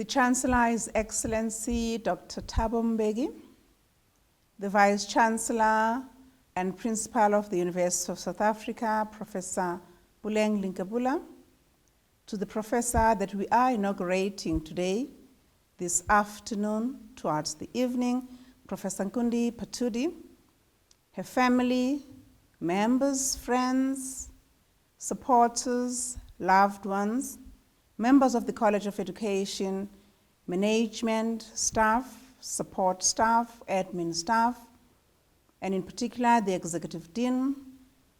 Chancellor, His Excellency Dr. Thabo Mbeki, the Vice Chancellor and Principal of the University of South Africa, Professor Buleng Linkabula, to the professor that we are inaugurating today, this afternoon towards the evening, Professor Nkundi Phatudi, her family, members, friends, supporters, loved ones, members of the College of Education, management, staff, support staff, admin staff, and in particular the Executive Dean,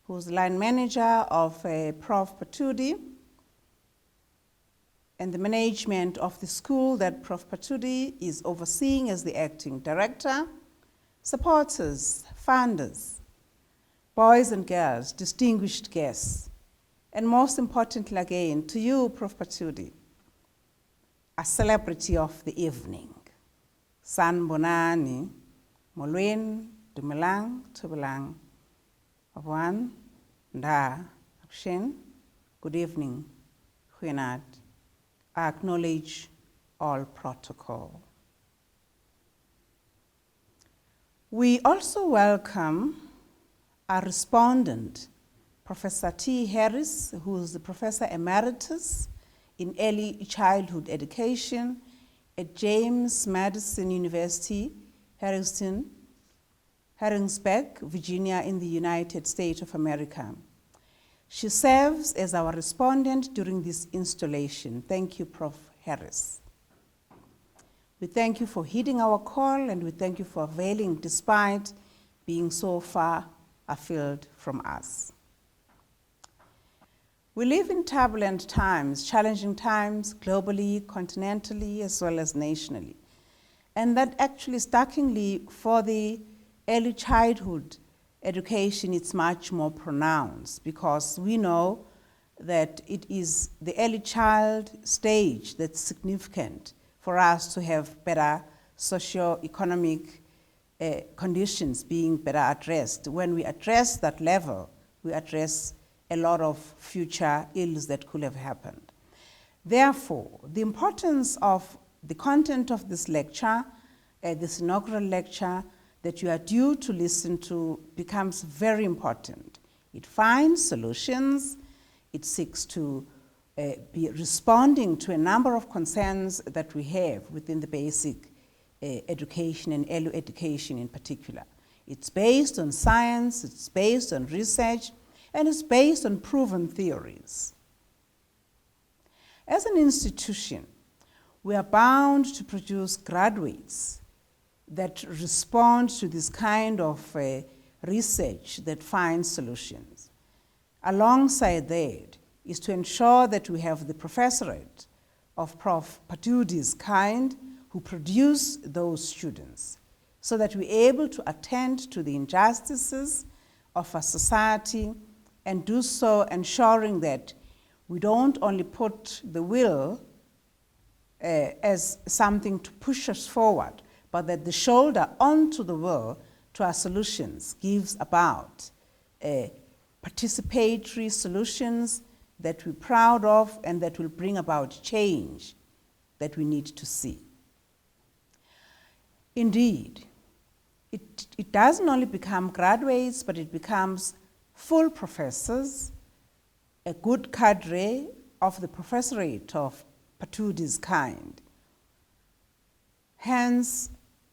who's line manager of Prof. Phatudi, and the management of the school that Prof. Phatudi is overseeing as the acting director, supporters, funders, boys and girls, distinguished guests, and most importantly again, to you, Prof. Phatudi, a celebrity of the evening. Sanbonani, Molweni, Dumelang, Tubelang, Abwan, Nda, Abshen, good evening, Huenad. I acknowledge all protocol. We also welcome our respondent, Professor T. Harris, who is the Professor Emeritus in Early Childhood Education at James Madison University, Harrisburg, Virginia, in the United States of America. She serves as our respondent during this installation. Thank you, Prof. Harris. We thank you for heeding our call, and we thank you for availing despite being so far afield from us. We live in turbulent times, challenging times, globally, continentally, as well as nationally. And that actually, startlingly, for the early childhood education, it's much more pronounced because we know that it is the early child stage that's significant for us to have better socio-economic conditions being better addressed. When we address that level, we address a lot of future ills that could have happened. Therefore, the importance of the content of this lecture, this inaugural lecture, that you are due to listen to becomes very important. It finds solutions, it seeks to be responding to a number of concerns that we have within the basic education and early education in particular. It's based on science, it's based on research, and it's based on proven theories. As an institution, we are bound to produce graduates that respond to this kind of research that finds solutions. Alongside that is to ensure that we have the professorate of Prof. Phathudi's kind who produce those students so that we're able to attend to the injustices of our society and do so ensuring that we don't only put the will as something to push us forward, but that the shoulder onto the will to our solutions gives about participatory solutions that we're proud of and that will bring about change that we need to see. Indeed, it doesn't only become graduates, but it becomes full professors, a good cadre of the professorate of Phathudi's kind. Hence,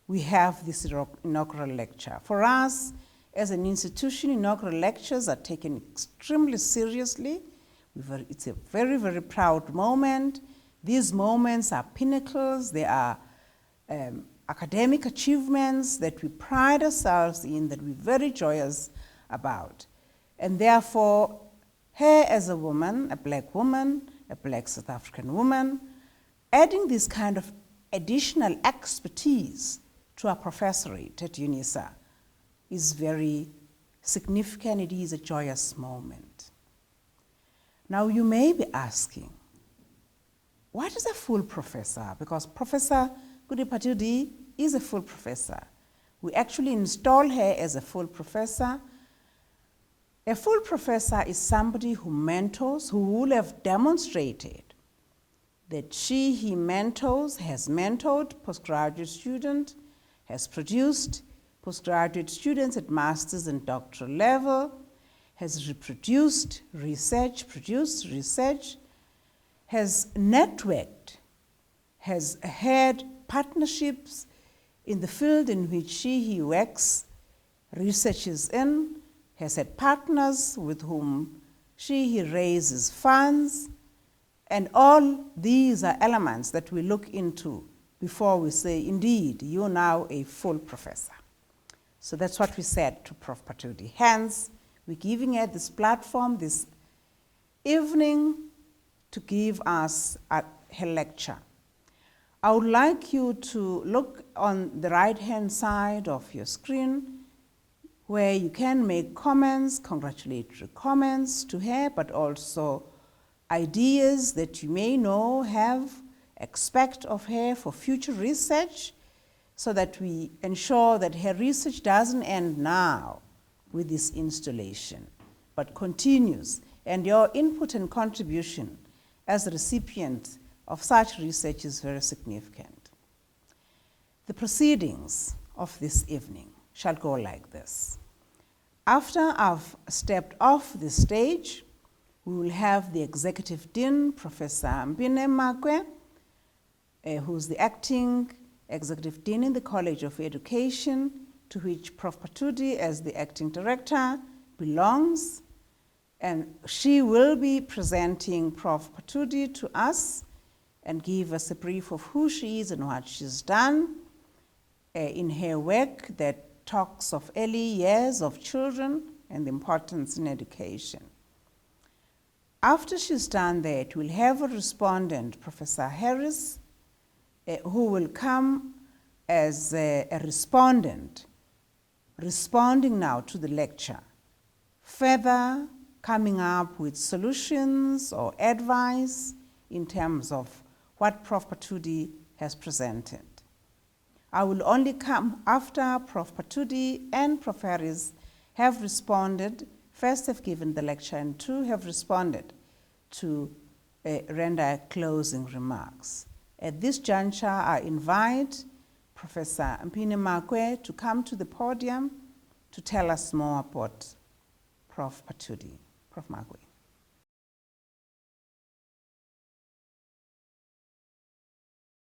we have this inaugural lecture. For us, as an institution, inaugural lectures are taken extremely seriously. It's a very, very proud moment. These moments are pinnacles. They are academic achievements that we pride ourselves in, that we're very joyous about. And therefore, her as a woman, a black South African woman, adding this kind of additional expertise to our professorate at UNISA is very significant. It is a joyous moment. Now you may be asking, what is a full professor? Because Professor Nkundi Phatudi is a full professor. We actually install her as a full professor. A full professor is somebody who mentors, who will have demonstrated that he mentors, has mentored postgraduate students, has produced postgraduate students at master's and doctoral level, has produced research, has networked, has had partnerships in the field in which he works, researches in, has had partners with whom he raises funds, and all these are elements that we look into before we say, indeed, you're now a full professor. So that's what we said to Prof. Phatudi. Hence, we're giving her this platform this evening to give us her lecture. I would like you to look on the right-hand side of your screen where you can make comments, congratulatory comments to her, but also ideas that you may know, expect of her for future research, so that we ensure that her research doesn't end now with this installation, but continues. And your input and contribution as a recipient of such research is very significant. The proceedings of this evening shall go like this. After I've stepped off the stage, we will have the Executive Dean, Professor Mpine Makwe, who's the acting Executive Dean in the College of Education, to which Prof. Phatudi, as the acting director, belongs. And she will be presenting Prof. Phatudi to us and give us a brief of who she is and what she's done in her work that talks of early years of children and the importance in education. After she's done that, we'll have a respondent, Professor Harris, who will come as a respondent, responding now to the lecture, further coming up with solutions or advice in terms of what Prof. Phatudi has presented. I will only come after Prof. Phatudi and Prof. Harris have responded, first have given the lecture, and two have responded to render closing remarks. At this juncture, I invite Professor Mpine Makwe to come to the podium to tell us more about Prof. Phatudi. Prof. Makwe.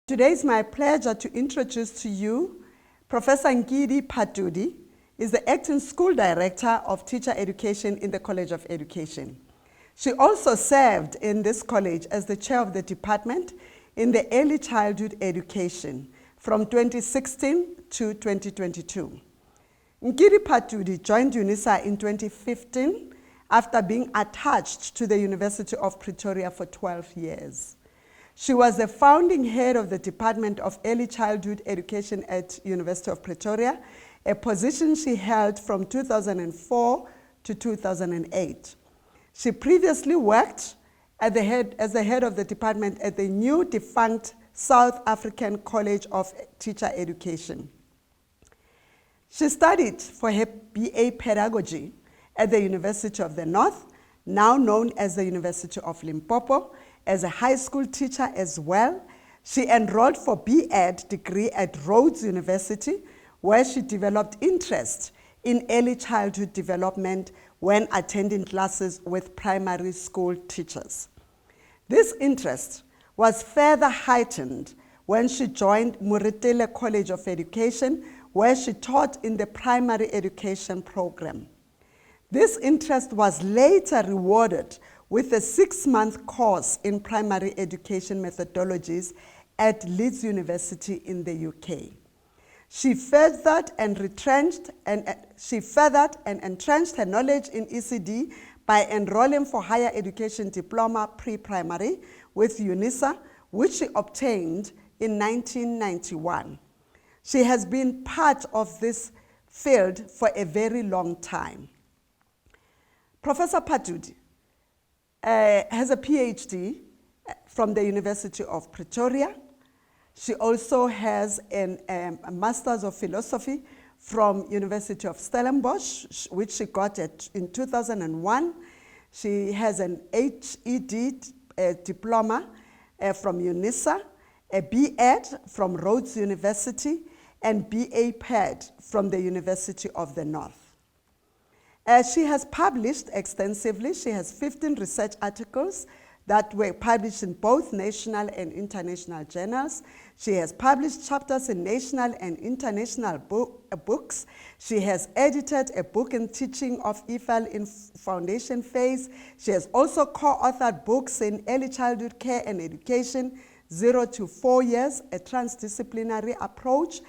Today it's my pleasure to introduce to you Professor Ngidi Phatudi, is the acting school director of teacher education in the College of Education. She also served in this college as the chair of the department in the early childhood education from 2016 to 2022. Ngidi Phatudi joined UNISA in 2015 after being attached to the University of Pretoria for 12 years. She was the founding head of the Department of Early Childhood Education at University of Pretoria, a position she held from 2004 to 2008. She previously worked as the head of the department at the new defunct South African College of Teacher Education. She studied for her BA Pedagogy at the University of the North, now known as the University of Limpopo, as a high school teacher as well. She enrolled for B.Ed degree at Rhodes University, where she developed interest in early childhood development when attending classes with primary school teachers. This interest was further heightened when she joined Moretele College of Education, where she taught in the primary education program. This interest was later rewarded with a 6-month course in primary education methodologies at Leeds University in the UK. She furthered and entrenched her knowledge in ECD by enrolling for higher education diploma pre-primary with UNISA, which she obtained in 1991. She has been part of this field for a very long time. Professor Phatudi has a PhD from the University of Pretoria. She also has a Master's of Philosophy from University of Stellenbosch, which she got in 2001. She has an HED diploma from UNISA, a B.Ed from Rhodes University, and B.A. PED from the University of the North. She has published extensively. She has 15 research articles that were published in both national and international journals. She has published chapters in national and international books. She has edited a book in teaching of EFL in foundation phase. She has also co-authored books in early childhood care and education, 0 to 4 years, a transdisciplinary approach.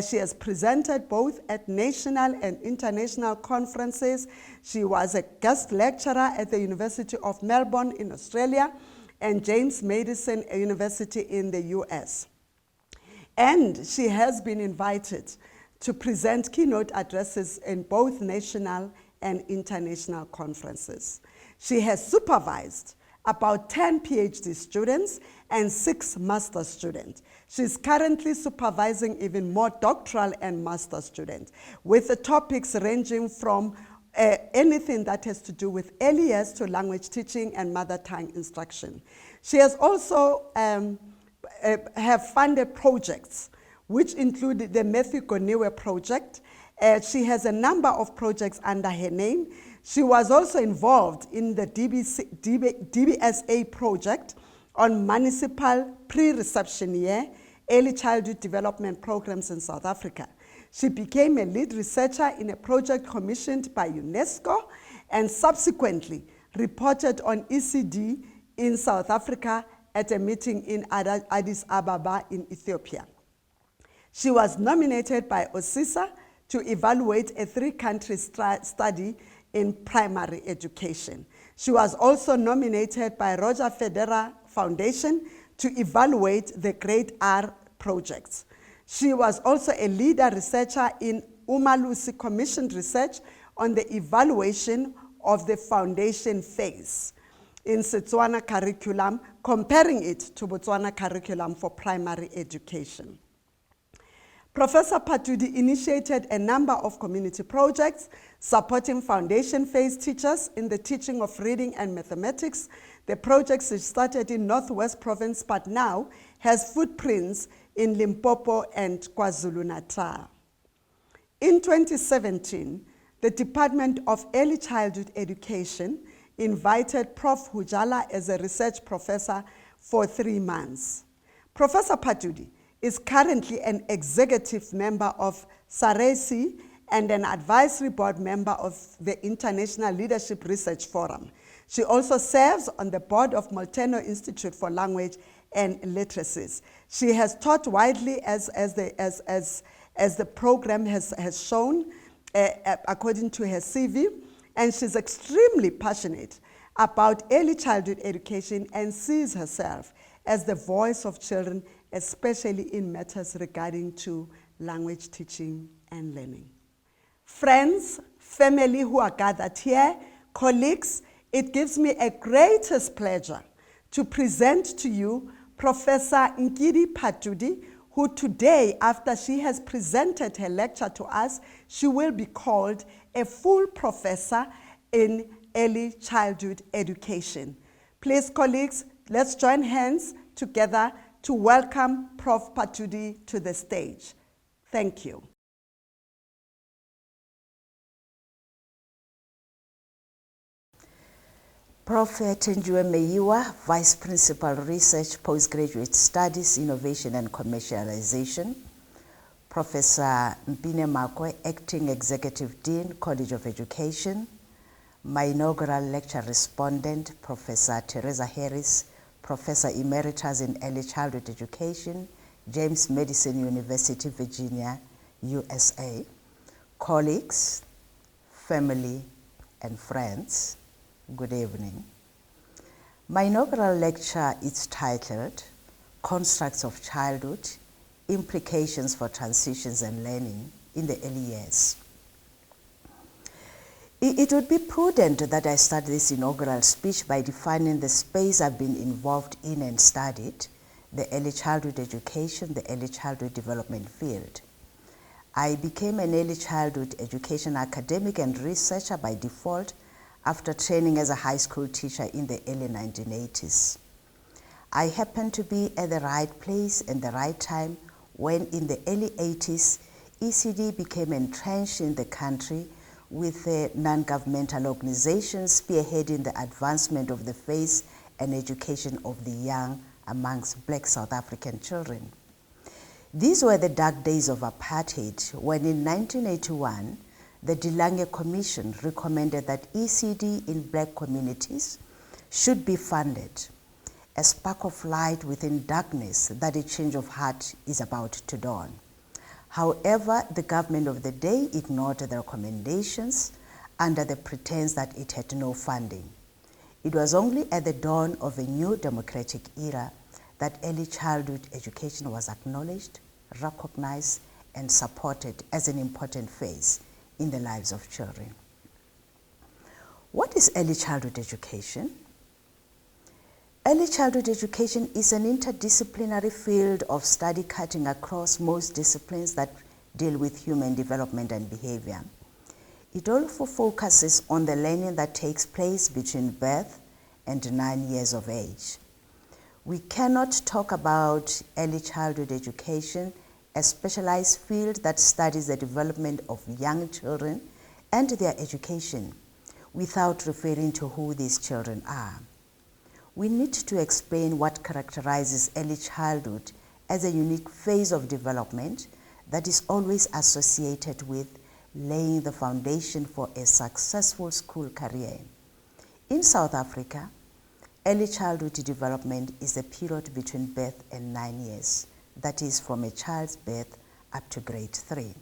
She has presented both at national and international conferences. She was a guest lecturer at the University of Melbourne in Australia and James Madison University in the US. And she has been invited to present keynote addresses in both national and international conferences. She has supervised about 10 PhD students and 6 master students. She's currently supervising even more doctoral and master students, with the topics ranging from anything that has to do with early years to language teaching and mother tongue instruction. She has also have funded projects, which include the Matthew Goniwe project. She has a number of projects under her name. She was also involved in the DBSA project on municipal pre-reception year, early childhood development programs in South Africa. She became a lead researcher in a project commissioned by UNESCO and subsequently reported on ECD in South Africa at a meeting in Addis Ababa in Ethiopia. She was nominated by OSISA to evaluate a 3-country study in primary education. She was also nominated by Roger Federer Foundation to evaluate the Great R projects. She was also a leader researcher in Umalusi commissioned research on the evaluation of the foundation phase in Setswana curriculum, comparing it to Botswana curriculum for primary education. Professor Phatudi initiated a number of community projects supporting foundation phase teachers in the teaching of reading and mathematics. The projects started in Northwest Province but now has footprints in Limpopo and KwaZulu-Natal. In 2017, the Department of Early Childhood Education invited Prof. Hujala as a research professor for 3 months. Professor Phatudi is currently an executive member of SARESI and an advisory board member of the International Leadership Research Forum. She also serves on the board of Molteno Institute for Language and Literacies. She has taught widely as the program has shown, according to her CV, and she's extremely passionate about early childhood education and sees herself as the voice of children, especially in matters regarding to language teaching and learning. Friends, family who are gathered here, colleagues, it gives me a greatest pleasure to present to you Professor Nkidi Phatudi, who today, after she has presented her lecture to us, she will be called a full professor in early childhood education. Please, colleagues, let's join hands together to welcome Prof. Phatudi to the stage. Thank you. Prof. Tenjiwe Meyiwa, Vice Principal Research, Postgraduate Studies, Innovation and Commercialization. Professor Mpine Makwe, Acting Executive Dean, College of Education. My inaugural lecture respondent, Professor Teresa Harris, Professor Emeritus in Early Childhood Education, James Madison University, Virginia, USA. Colleagues, family, and friends, good evening. My inaugural lecture is titled, Constructs of Childhood, Implications for Transitions and Learning in the Early Years. It would be prudent that I start this inaugural speech by defining the space I've been involved in and studied, the early childhood education, the early childhood development field. I became an early childhood education academic and researcher by default after training as a high school teacher in the early 1980s. I happened to be at the right place and the right time when in the early 80s, ECD became entrenched in the country with non-governmental organizations spearheading the advancement of the faith and education of the young amongst black South African children. These were the dark days of apartheid when in 1981, the De Lange Commission recommended that ECD in black communities should be funded, a spark of light within darkness that a change of heart is about to dawn. However, the government of the day ignored the recommendations under the pretense that it had no funding. It was only at the dawn of a new democratic era that early childhood education was acknowledged, recognized, and supported as an important phase in the lives of children. What is early childhood education? Early childhood education is an interdisciplinary field of study cutting across most disciplines that deal with human development and behavior. It also focuses on the learning that takes place between birth and 9 years of age. We cannot talk about early childhood education, a specialized field that studies the development of young children and their education, without referring to who these children are. We need to explain what characterizes early childhood as a unique phase of development that is always associated with laying the foundation for a successful school career. In South Africa, early childhood development is the period between birth and 9 years, that is from a child's birth up to grade 3.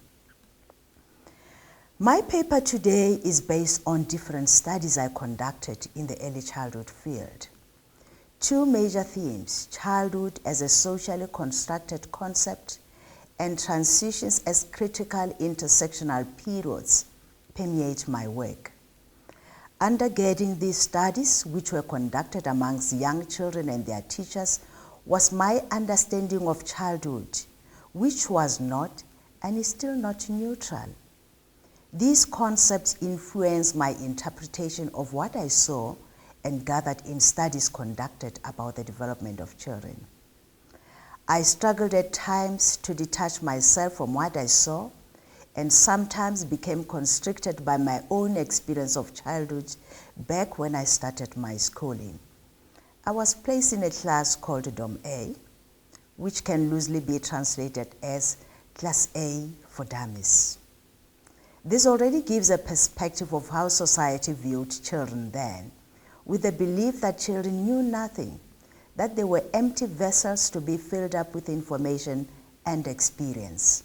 My paper today is based on different studies I conducted in the early childhood field. Two major themes, childhood as a socially constructed concept and transitions as critical intersectional periods, permeate my work. Undergirding these studies, which were conducted amongst young children and their teachers, was my understanding of childhood, which was not and is still not neutral. These concepts influenced my interpretation of what I saw and gathered in studies conducted about the development of children. I struggled at times to detach myself from what I saw and sometimes became constricted by my own experience of childhood back when I started my schooling. I was placed in a class called Dom A, which can loosely be translated as Class A for Dummies. This already gives a perspective of how society viewed children then, with the belief that children knew nothing, that they were empty vessels to be filled up with information and experience.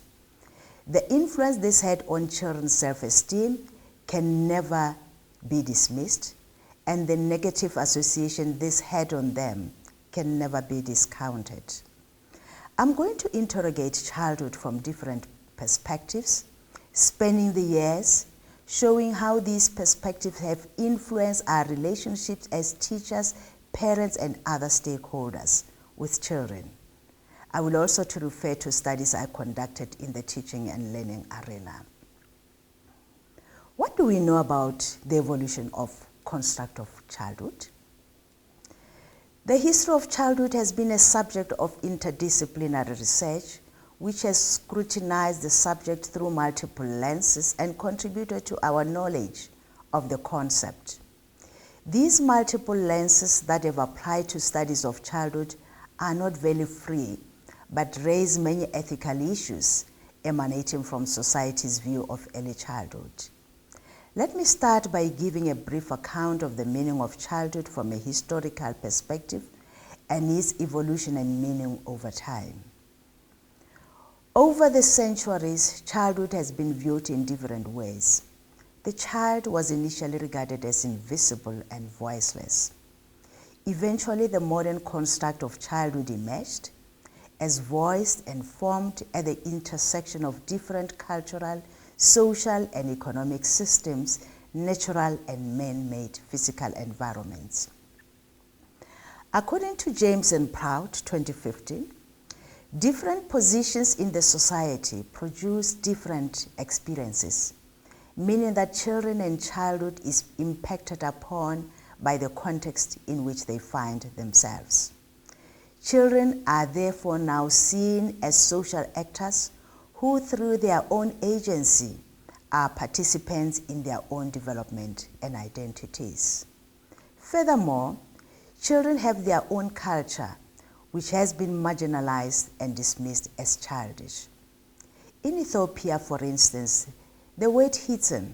The influence this had on children's self-esteem can never be dismissed, and the negative association this had on them can never be discounted. I'm going to interrogate childhood from different perspectives, spanning the years, showing how these perspectives have influenced our relationships as teachers, parents, and other stakeholders with children. I will also refer to studies I conducted in the teaching and learning arena. What do we know about the evolution of construct of childhood? The history of childhood has been a subject of interdisciplinary research, which has scrutinized the subject through multiple lenses and contributed to our knowledge of the concept. These multiple lenses that have applied to studies of childhood are not very free, but raise many ethical issues emanating from society's view of early childhood. Let me start by giving a brief account of the meaning of childhood from a historical perspective and its evolution and meaning over time. Over the centuries, childhood has been viewed in different ways. The child was initially regarded as invisible and voiceless. Eventually, the modern construct of childhood emerged as voiced and formed at the intersection of different cultural, social, and economic systems, natural and man-made physical environments. According to James and Prout, 2015, different positions in the society produce different experiences, meaning that children and childhood is impacted upon by the context in which they find themselves. Children are therefore now seen as social actors who, through their own agency, are participants in their own development and identities. Furthermore, children have their own culture, which has been marginalized and dismissed as childish. In Ethiopia, for instance, the word "hiten,"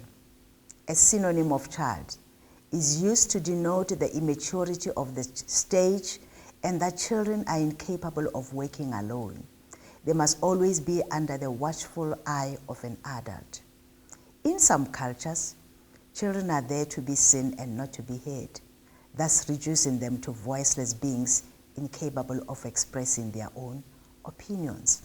a synonym of child, is used to denote the immaturity of the stage and that children are incapable of working alone. They must always be under the watchful eye of an adult. In some cultures, children are there to be seen and not to be heard, thus reducing them to voiceless beings incapable of expressing their own opinions.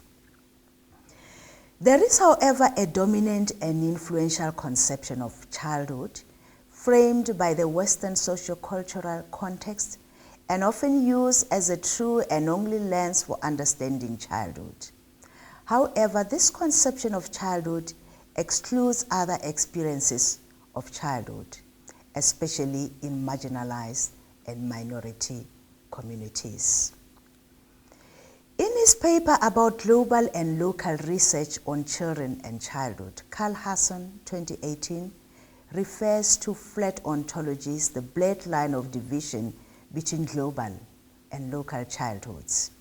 There is, however, a dominant and influential conception of childhood framed by the Western socio-cultural context and often used as a true and only lens for understanding childhood. However, this conception of childhood excludes other experiences of childhood, especially in marginalized and minority communities. In his paper about global and local research on children and childhood, Carl Hassan, 2018, refers to flat ontologies, the blurred line of division between global and local childhoods.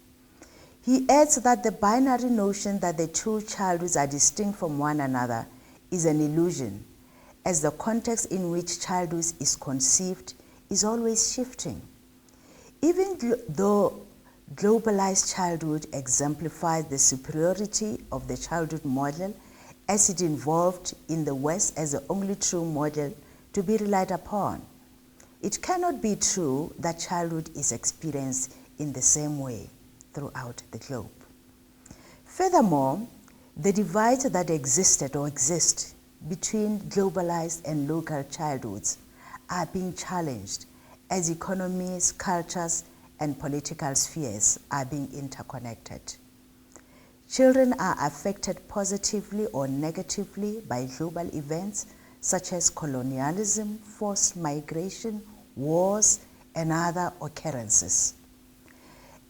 He adds that the binary notion that the two childhoods are distinct from one another is an illusion, as the context in which childhood is conceived is always shifting. Even though globalized childhood exemplifies the superiority of the childhood model as it evolved in the West as the only true model to be relied upon, it cannot be true that childhood is experienced in the same way throughout the globe. Furthermore, the divides that existed or exist between globalized and local childhoods are being challenged as economies, cultures, and political spheres are being interconnected. Children are affected positively or negatively by global events such as colonialism, forced migration, wars, and other occurrences.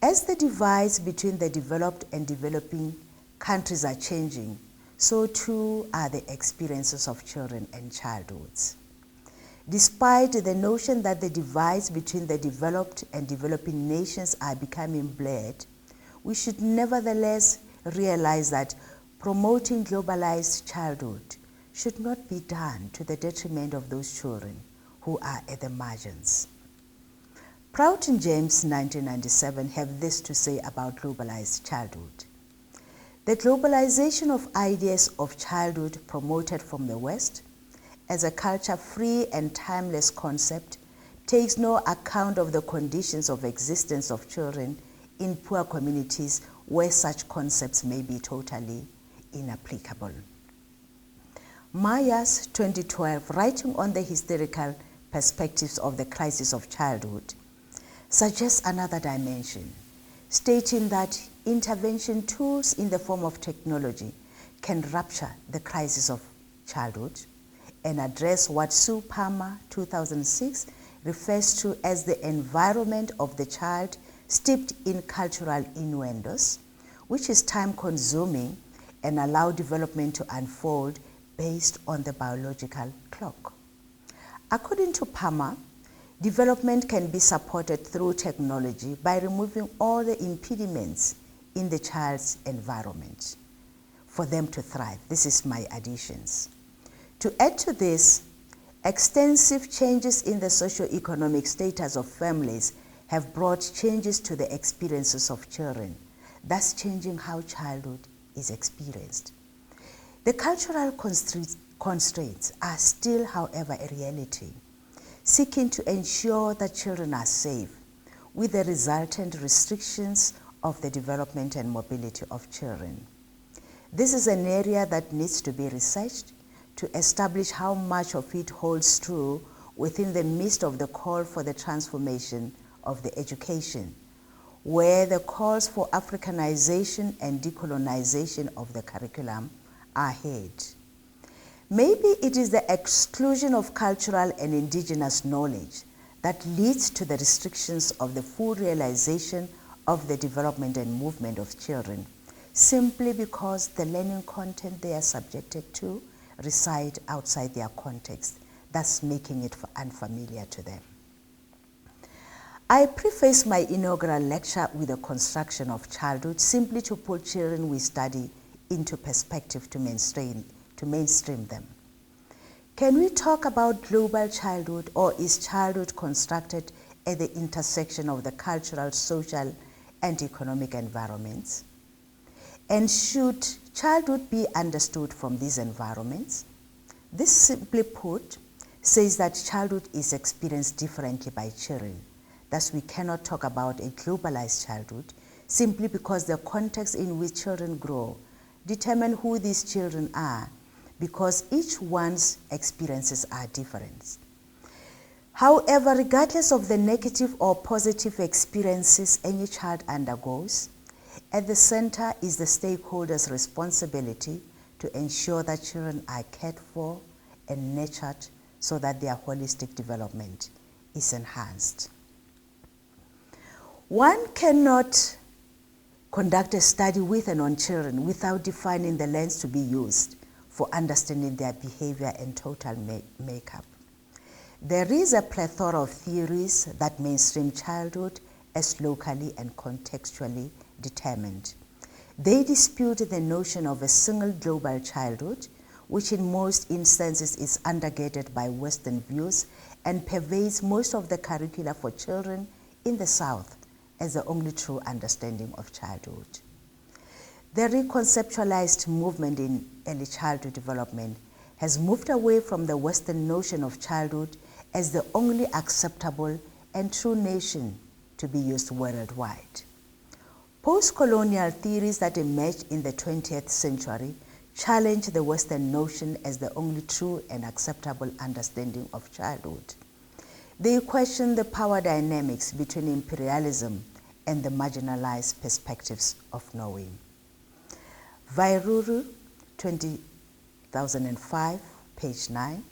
As the divides between the developed and developing countries are changing, so too are the experiences of children and childhoods. Despite the notion that the divides between the developed and developing nations are becoming blurred, we should nevertheless realize that promoting globalized childhood should not be done to the detriment of those children who are at the margins. Prout and James, 1997, have this to say about globalized childhood. The globalization of ideas of childhood promoted from the West as a culture-free and timeless concept takes no account of the conditions of existence of children in poor communities where such concepts may be totally inapplicable. Myers, 2012, writing on the historical perspectives of the crisis of childhood, suggests another dimension, stating that intervention tools in the form of technology can rupture the crisis of childhood and address what Sue Palmer, 2006, refers to as the environment of the child steeped in cultural innuendos, which is time-consuming and allow development to unfold based on the biological clock. According to Palmer, development can be supported through technology by removing all the impediments in the child's environment for them to thrive. This is my additions. To add to this, extensive changes in the socio-economic status of families have brought changes to the experiences of children, thus changing how childhood is experienced. The cultural constraints are still, however, a reality, seeking to ensure that children are safe, with the resultant restrictions of the development and mobility of children. This is an area that needs to be researched to establish how much of it holds true within the midst of the call for the transformation of the education, where the calls for Africanization and decolonization of the curriculum are heard. Maybe it is the exclusion of cultural and indigenous knowledge that leads to the restrictions of the full realization of the development and movement of children, simply because the learning content they are subjected to reside outside their context, thus making it unfamiliar to them. I preface my inaugural lecture with a construction of childhood simply to put children we study into perspective to mainstream them. Can we talk about global childhood, or is childhood constructed at the intersection of the cultural, social, and economic environments? And should childhood be understood from these environments? This, simply put, says that childhood is experienced differently by children. Thus, we cannot talk about a globalized childhood simply because the context in which children grow determine who these children are, because each one's experiences are different. However, regardless of the negative or positive experiences any child undergoes, at the center is the stakeholders' responsibility to ensure that children are cared for and nurtured so that their holistic development is enhanced. One cannot conduct a study with and on children without defining the lens to be used for understanding their behavior and total makeup. There is a plethora of theories that mainstream childhood as locally and contextually determined. They dispute the notion of a single global childhood, which in most instances is undergirded by Western views and pervades most of the curricula for children in the South as the only true understanding of childhood. The reconceptualized movement in early childhood development has moved away from the Western notion of childhood as the only acceptable and true nation to be used worldwide. Post-colonial theories that emerged in the 20th century challenged the Western notion as the only true and acceptable understanding of childhood. They questioned the power dynamics between imperialism and the marginalized perspectives of knowing. Vairuru, 2005, page 9,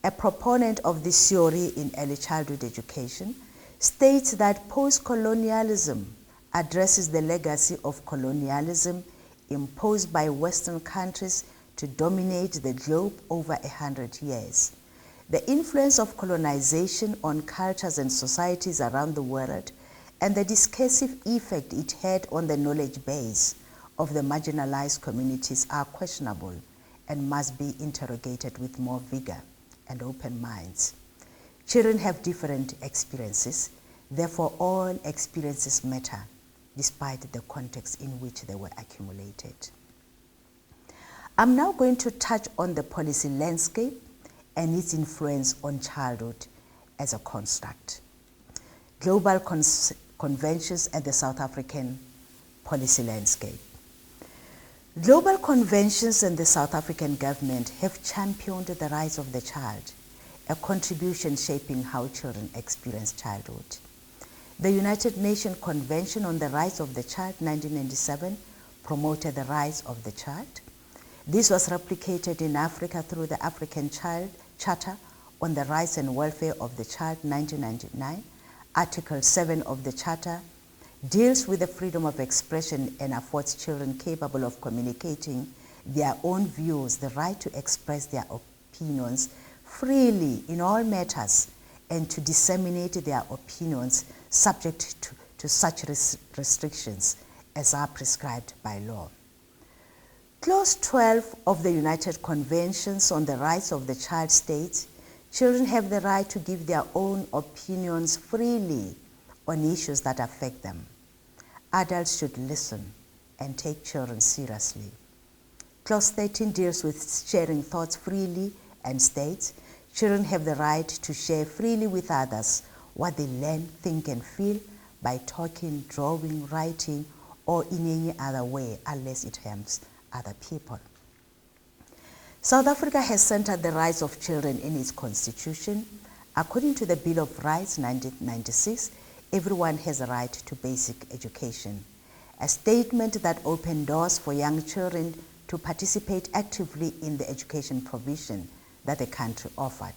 a proponent of this theory in early childhood education, states that post-colonialism addresses the legacy of colonialism imposed by Western countries to dominate the globe over 100 years. The influence of colonization on cultures and societies around the world and the discursive effect it had on the knowledge base of the marginalized communities are questionable and must be interrogated with more vigor and open minds. Children have different experiences, therefore all experiences matter, despite the context in which they were accumulated. I'm now going to touch on the policy landscape and its influence on childhood as a construct. Global conventions and the South African policy landscape. Global conventions and the South African government have championed the rights of the child, a contribution shaping how children experience childhood. The United Nations Convention on the Rights of the Child, 1997, promoted the rights of the child. This was replicated in Africa through the African Charter on the Rights and Welfare of the Child, 1999. Article 7 of the Charter deals with the freedom of expression and affords children capable of communicating their own views the right to express their opinions freely in all matters and to disseminate their opinions subject to such restrictions as are prescribed by law. Clause 12 of the United Conventions on the Rights of the Child states, children have the right to give their own opinions freely on issues that affect them. Adults should listen and take children seriously. Clause 13 deals with sharing thoughts freely and states, children have the right to share freely with others what they learn, think, and feel by talking, drawing, writing, or in any other way, unless it harms other people. South Africa has centered the rights of children in its constitution. According to the Bill of Rights, 1996, everyone has a right to basic education, a statement that opened doors for young children to participate actively in the education provision that the country offered.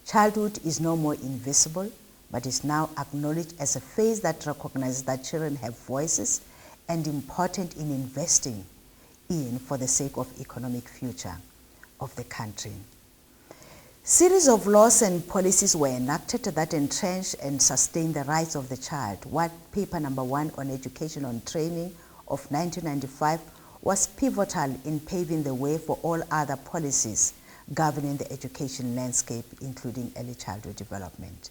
Childhood is no more invisible, but is now acknowledged as a phase that recognizes that children have voices and important in investing in for the sake of economic future of the country. Series of laws and policies were enacted that entrench and sustain the rights of the child. White Paper number 1 on education and training of 1995 was pivotal in paving the way for all other policies governing the education landscape, including early childhood development.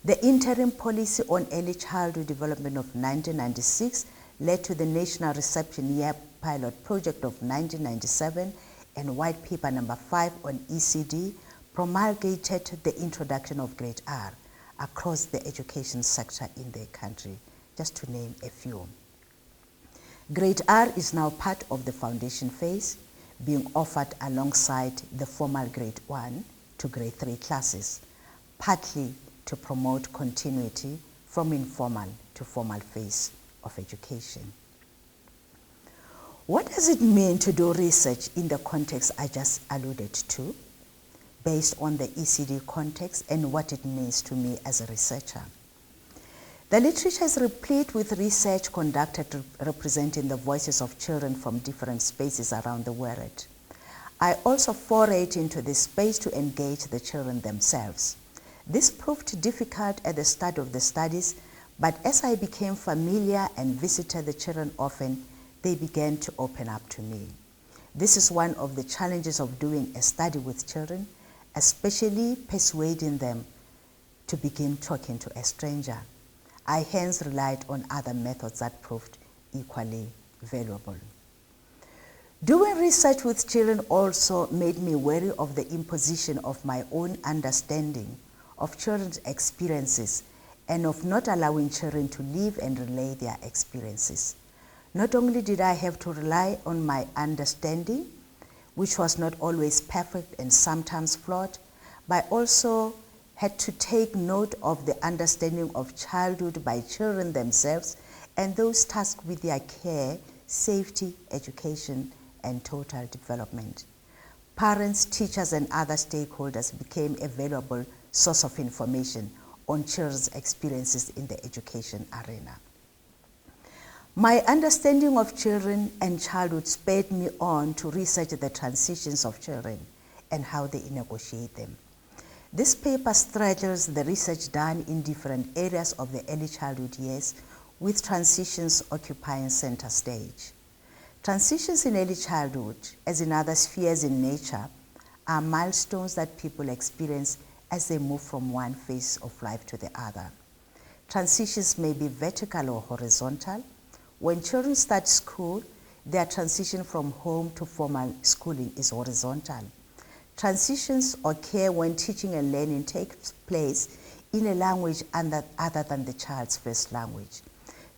The interim policy on early childhood development of 1996 led to the National Reception Year Pilot Project of 1997, and White Paper number 5 on ECD promulgated the introduction of Grade R across the education sector in the country, just to name a few. Grade R is now part of the foundation phase, being offered alongside the formal Grade 1 to Grade 3 classes, partly to promote continuity from informal to formal phase of education. What does it mean to do research in the context I just alluded to, based on the ECD context and what it means to me as a researcher? The literature is replete with research conducted representing the voices of children from different spaces around the world. I also forayed into this space to engage the children themselves. This proved difficult at the start of the studies, but as I became familiar and visited the children often, they began to open up to me. This is one of the challenges of doing a study with children, especially persuading them to begin talking to a stranger. I hence relied on other methods that proved equally valuable. Doing research with children also made me wary of the imposition of my own understanding of children's experiences and of not allowing children to live and relay their experiences. Not only did I have to rely on my understanding, which was not always perfect and sometimes flawed, but I also had to take note of the understanding of childhood by children themselves and those tasked with their care, safety, education, and total development. Parents, teachers, and other stakeholders became a valuable source of information on children's experiences in the education arena. My understanding of children and childhood spurred me on to research the transitions of children and how they negotiate them. This paper straddles the research done in different areas of the early childhood years, with transitions occupying center stage. Transitions in early childhood, as in other spheres in nature, are milestones that people experience as they move from one phase of life to the other. Transitions may be vertical or horizontal. When children start school, their transition from home to formal schooling is horizontal. Transitions occur when teaching and learning takes place in a language other than the child's first language.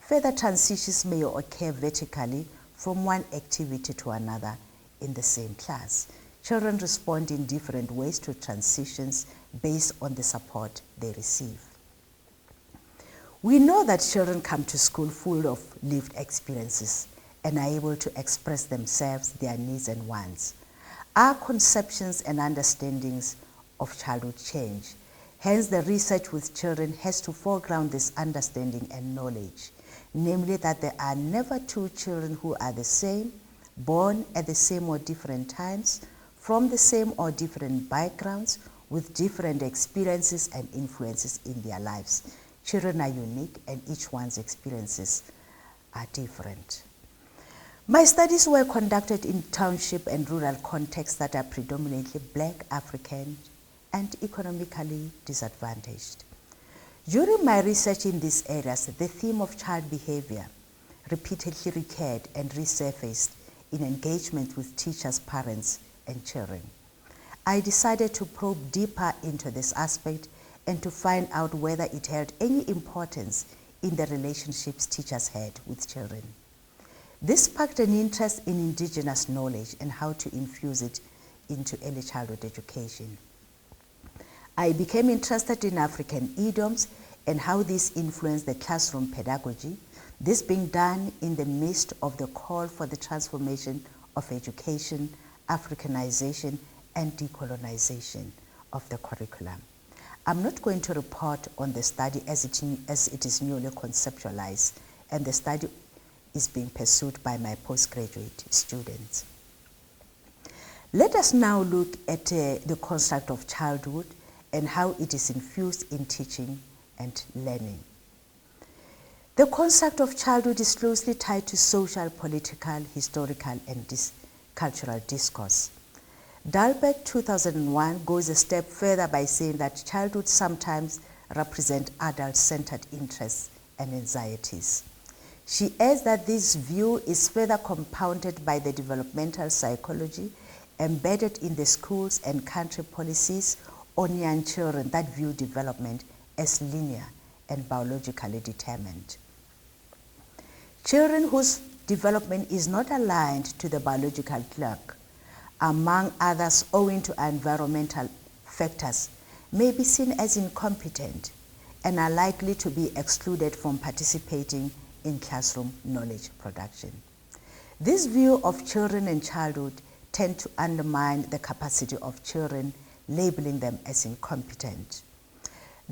Further transitions may occur vertically from one activity to another in the same class. Children respond in different ways to transitions based on the support they receive. We know that children come to school full of lived experiences and are able to express themselves, their needs and wants. Our conceptions and understandings of childhood change. Hence, the research with children has to foreground this understanding and knowledge, namely that there are never two children who are the same, born at the same or different times, from the same or different backgrounds, with different experiences and influences in their lives. Children are unique and each one's experiences are different. My studies were conducted in township and rural contexts that are predominantly Black, African, and economically disadvantaged. During my research in these areas, the theme of child behavior repeatedly recurred and resurfaced in engagement with teachers, parents, and children. I decided to probe deeper into this aspect and to find out whether it held any importance in the relationships teachers had with children. This sparked an interest in indigenous knowledge and how to infuse it into early childhood education. I became interested in African idioms and how these influence the classroom pedagogy, this being done in the midst of the call for the transformation of education, Africanization, and decolonization of the curriculum. I'm not going to report on the study as it is newly conceptualized, and the study is being pursued by my postgraduate students. Let us now look at the construct of childhood and how it is infused in teaching and learning. The construct of childhood is closely tied to social, political, historical, and cultural discourse. Dahlberg 2001 goes a step further by saying that childhood sometimes represents adult-centered interests and anxieties. She adds that this view is further compounded by the developmental psychology embedded in the schools and country policies on young children that view development as linear and biologically determined. Children whose development is not aligned to the biological clock, among others owing to environmental factors, may be seen as incompetent and are likely to be excluded from participating in classroom knowledge production. This view of children and childhood tend to undermine the capacity of children, labeling them as incompetent.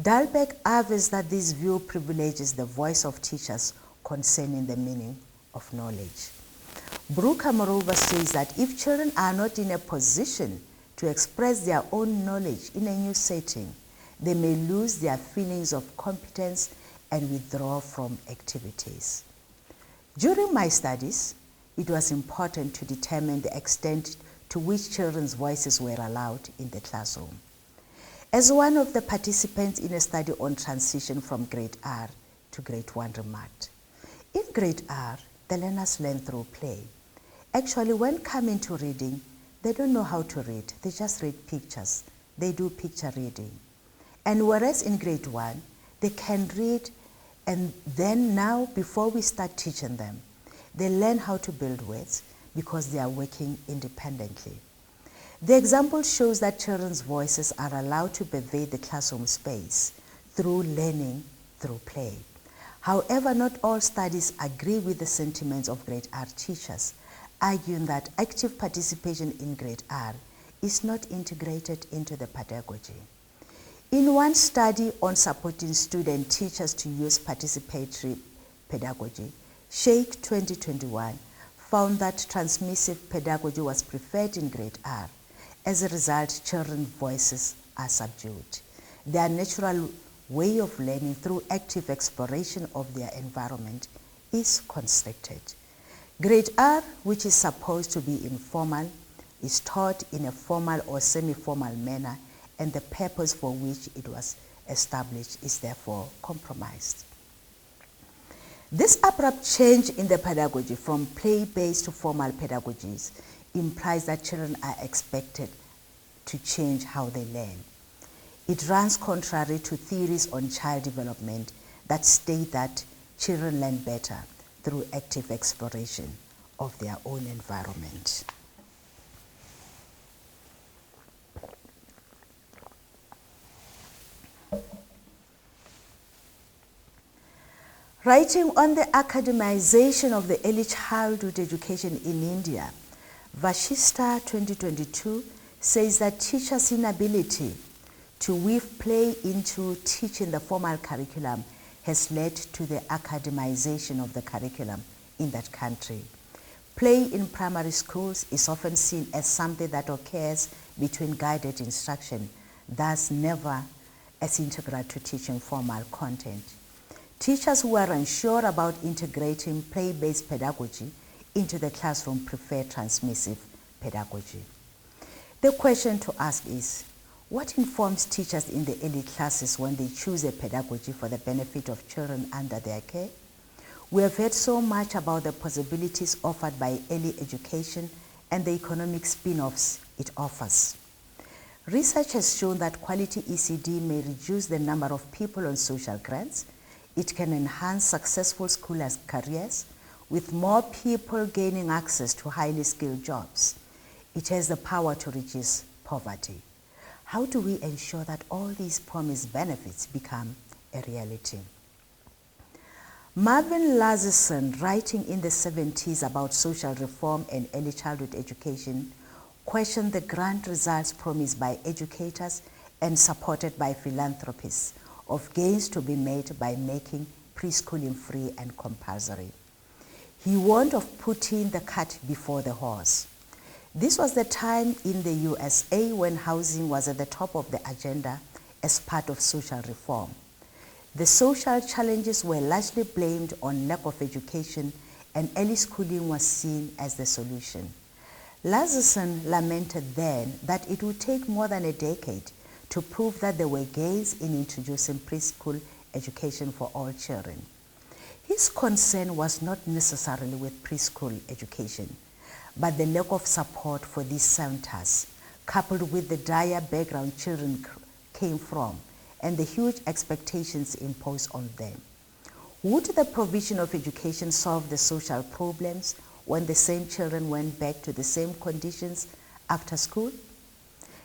Dahlberg argues that this view privileges the voice of teachers concerning the meaning of knowledge. Brooker, moreover, says that if children are not in a position to express their own knowledge in a new setting, they may lose their feelings of competence and withdraw from activities. During my studies, it was important to determine the extent to which children's voices were allowed in the classroom. As one of the participants in a study on transition from grade R to grade 1 remarked, in grade R, the learners learn through play. Actually, when coming to reading, they don't know how to read. They just read pictures. They do picture reading. And whereas in grade 1, they can read, and then now, before we start teaching them, they learn how to build words because they are working independently. The example shows that children's voices are allowed to pervade the classroom space through learning, through play. However, not all studies agree with the sentiments of grade R teachers, arguing that active participation in grade R is not integrated into the pedagogy. In one study on supporting student teachers to use participatory pedagogy, Sheikh 2021 found that transmissive pedagogy was preferred in grade R. As a result, children's voices are subdued. Their natural way of learning through active exploration of their environment is constricted. Grade R, which is supposed to be informal, is taught in a formal or semi-formal manner, and the purpose for which it was established is therefore compromised. This abrupt change in the pedagogy from play-based to formal pedagogies implies that children are expected to change how they learn. It runs contrary to theories on child development that state that children learn better through active exploration of their own environment. Writing on the academization of the early childhood education in India, Vashista 2022 says that teachers' inability to weave play into teaching the formal curriculum has led to the academization of the curriculum in that country. Play in primary schools is often seen as something that occurs between guided instruction, thus never as integral to teaching formal content. Teachers who are unsure about integrating play-based pedagogy into the classroom prefer transmissive pedagogy. The question to ask is, what informs teachers in the early classes when they choose a pedagogy for the benefit of children under their care? We have heard so much about the possibilities offered by early education and the economic spin-offs it offers. Research has shown that quality ECD may reduce the number of people on social grants. It can enhance successful school careers, with more people gaining access to highly skilled jobs. It has the power to reduce poverty. How do we ensure that all these promised benefits become a reality? Marvin Lazarson, writing in the 70s about social reform and early childhood education, questioned the grand results promised by educators and supported by philanthropists of gains to be made by making preschooling free and compulsory. He warned of putting the cart before the horse. This was the time in the USA when housing was at the top of the agenda as part of social reform. The social challenges were largely blamed on lack of education, and early schooling was seen as the solution. Lazarson lamented then that it would take more than a decade to prove that there were gains in introducing preschool education for all children. His concern was not necessarily with preschool education, but the lack of support for these centers, coupled with the dire background children came from and the huge expectations imposed on them. Would the provision of education solve the social problems when the same children went back to the same conditions after school?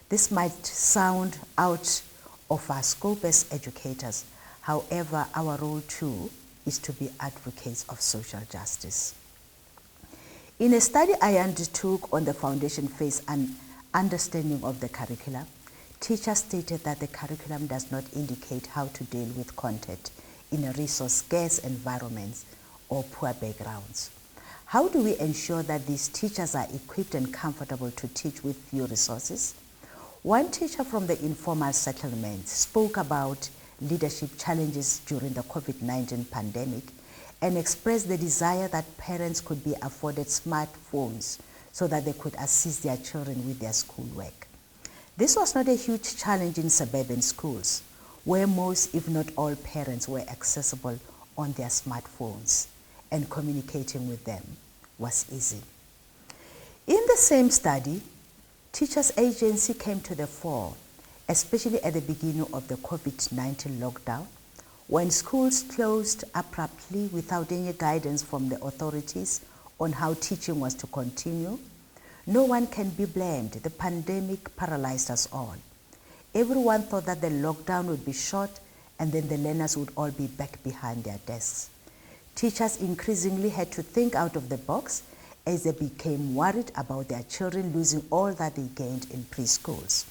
This might sound out of our scope as educators. However, our role too is to be advocates of social justice. In a study I undertook on the foundation phase and understanding of the curriculum, teachers stated that the curriculum does not indicate how to deal with content in a resource-scarce environments or poor backgrounds. How do we ensure that these teachers are equipped and comfortable to teach with few resources? One teacher from the informal settlement spoke about leadership challenges during the COVID-19 pandemic and expressed the desire that parents could be afforded smartphones so that they could assist their children with their schoolwork. This was not a huge challenge in suburban schools, where most, if not all, parents were accessible on their smartphones, and communicating with them was easy. In the same study, teachers' agency came to the fore, especially at the beginning of the COVID-19 lockdown, when schools closed abruptly without any guidance from the authorities on how teaching was to continue. No one can be blamed. The pandemic paralyzed us all. Everyone thought that the lockdown would be short and then the learners would all be back behind their desks. Teachers increasingly had to think out of the box as they became worried about their children losing all that they gained in preschools.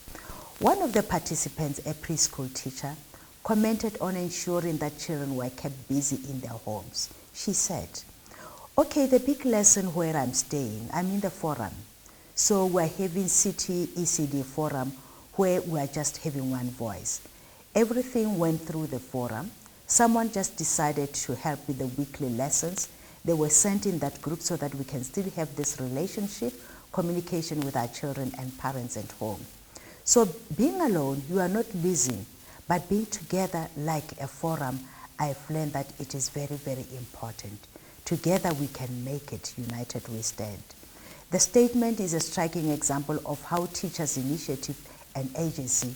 One of the participants, a preschool teacher, commented on ensuring that children were kept busy in their homes. She said, okay, the big lesson where I'm staying, I'm in the forum. So we're having city ECD forum where we're just having one voice. Everything went through the forum. Someone just decided to help with the weekly lessons. They were sent in that group so that we can still have this relationship, communication with our children and parents at home. So being alone, you are not losing, but being together like a forum, I've learned that it is very, very important. Together we can make it, united we stand. The statement is a striking example of how teachers' initiative and agency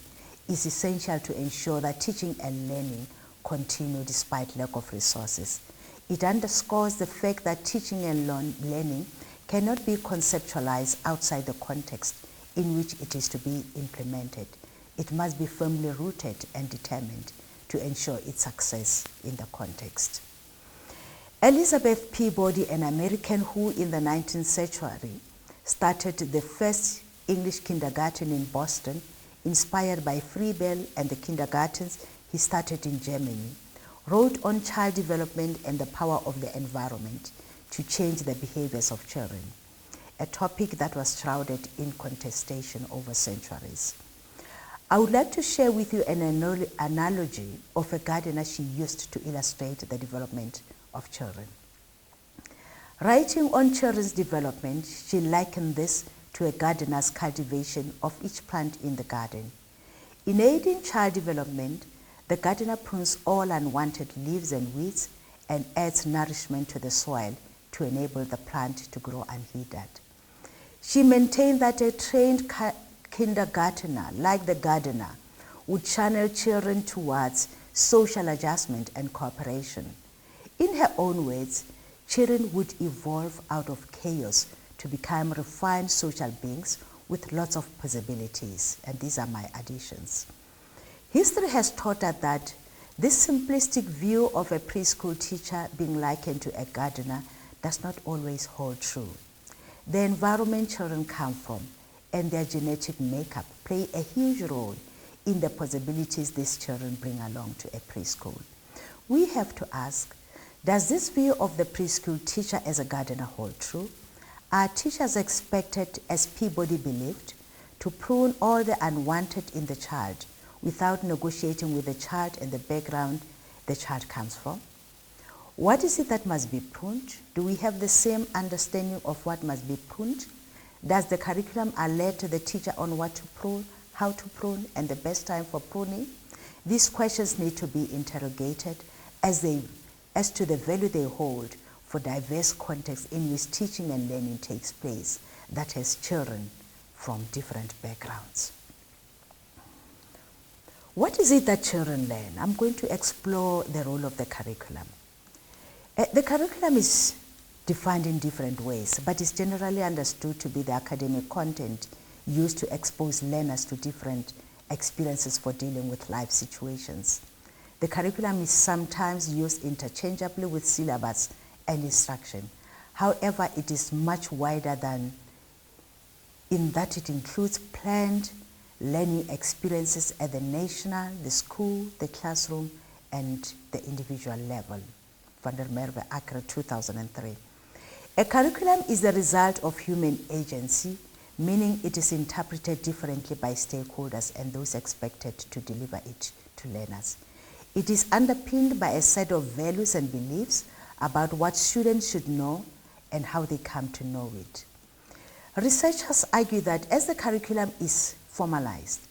is essential to ensure that teaching and learning continue despite lack of resources. It underscores the fact that teaching and learning cannot be conceptualized outside the context in which it is to be implemented. It must be firmly rooted and determined to ensure its success in the context. Elizabeth Peabody, an American who in the 19th century started the first English kindergarten in Boston, inspired by Freebell and the kindergartens he started in Germany, wrote on child development and the power of the environment to change the behaviors of children, a topic that was shrouded in contestation over centuries. I would like to share with you an analogy of a gardener she used to illustrate the development of children. Writing on children's development, she likened this to a gardener's cultivation of each plant in the garden. In aiding child development, the gardener prunes all unwanted leaves and weeds and adds nourishment to the soil to enable the plant to grow unhindered. She maintained that a trained kindergartner, like the gardener, would channel children towards social adjustment and cooperation. In her own words, children would evolve out of chaos to become refined social beings with lots of possibilities, and these are my additions. History has taught us that this simplistic view of a preschool teacher being likened to a gardener does not always hold true. The environment children come from and their genetic makeup play a huge role in the possibilities these children bring along to a preschool. We have to ask, does this view of the preschool teacher as a gardener hold true? Are teachers expected, as Peabody believed, to prune all the unwanted in the child without negotiating with the child and the background the child comes from? What is it that must be pruned? Do we have the same understanding of what must be pruned? Does the curriculum alert the teacher on what to prune, how to prune, and the best time for pruning? These questions need to be interrogated as to the value they hold for diverse contexts in which teaching and learning takes place, that has children from different backgrounds. What is it that children learn? I'm going to explore the role of the curriculum. The curriculum is defined in different ways, but is generally understood to be the academic content used to expose learners to different experiences for dealing with life situations. The curriculum is sometimes used interchangeably with syllabus and instruction. However, it is much wider than in that it includes planned learning experiences at the national, the school, the classroom, and the individual level. Van der Merwe, Accra, 2003. A curriculum is the result of human agency, meaning it is interpreted differently by stakeholders and those expected to deliver it to learners. It is underpinned by a set of values and beliefs about what students should know and how they come to know it. Researchers argue that as the curriculum is formalized,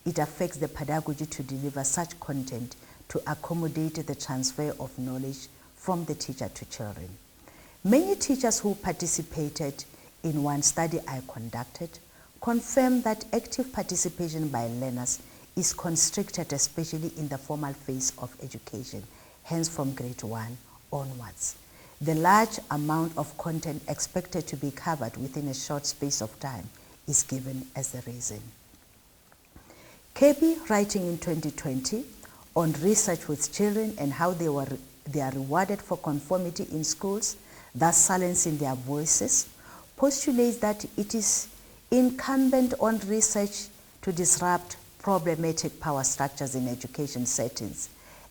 it affects the pedagogy to deliver such content to accommodate the transfer of knowledge from the teacher to children. Many teachers who participated in one study I conducted confirmed that active participation by learners is constricted, especially in the formal phase of education, hence from grade 1 onwards. The large amount of content expected to be covered within a short space of time is given as the reason. Kirby, writing in 2020 on research with children and how they are rewarded for conformity in schools, thus silencing their voices, postulates that it is incumbent on research to disrupt problematic power structures in education settings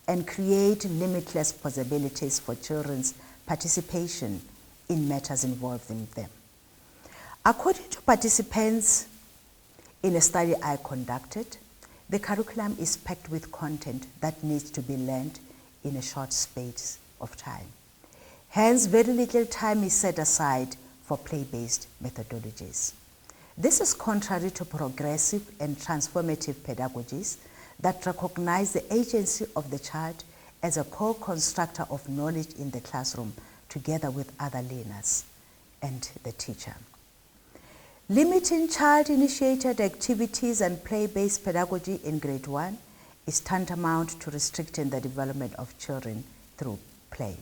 and create limitless possibilities for children's participation in matters involving them. According to participants in a study I conducted, the curriculum is packed with content that needs to be learned in a short space of time. Hence, very little time is set aside for play-based methodologies. This is contrary to progressive and transformative pedagogies that recognize the agency of the child as a co-constructor of knowledge in the classroom together with other learners and the teacher. Limiting child-initiated activities and play-based pedagogy in grade 1 is tantamount to restricting the development of children through play.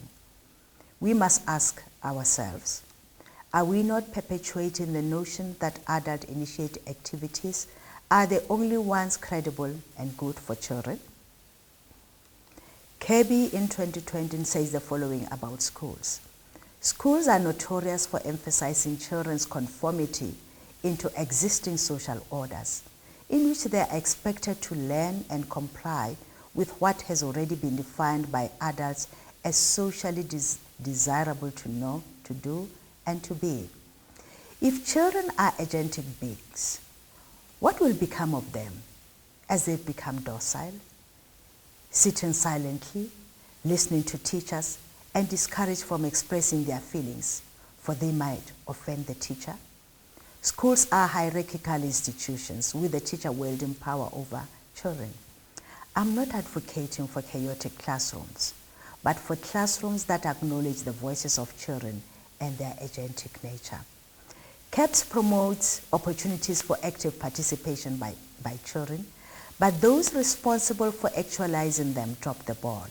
We must ask ourselves, are we not perpetuating the notion that adult-initiated activities are the only ones credible and good for children? Kirby in 2020 says the following about schools. Schools are notorious for emphasizing children's conformity into existing social orders, in which they are expected to learn and comply with what has already been defined by adults as socially desirable to know, to do, and to be. If children are agentic beings, what will become of them as they become docile, sitting silently, listening to teachers, and discouraged from expressing their feelings, for they might offend the teacher? Schools are hierarchical institutions with the teacher wielding power over children. I'm not advocating for chaotic classrooms, but for classrooms that acknowledge the voices of children and their agentic nature. CAPS promotes opportunities for active participation by children, but those responsible for actualizing them drop the ball.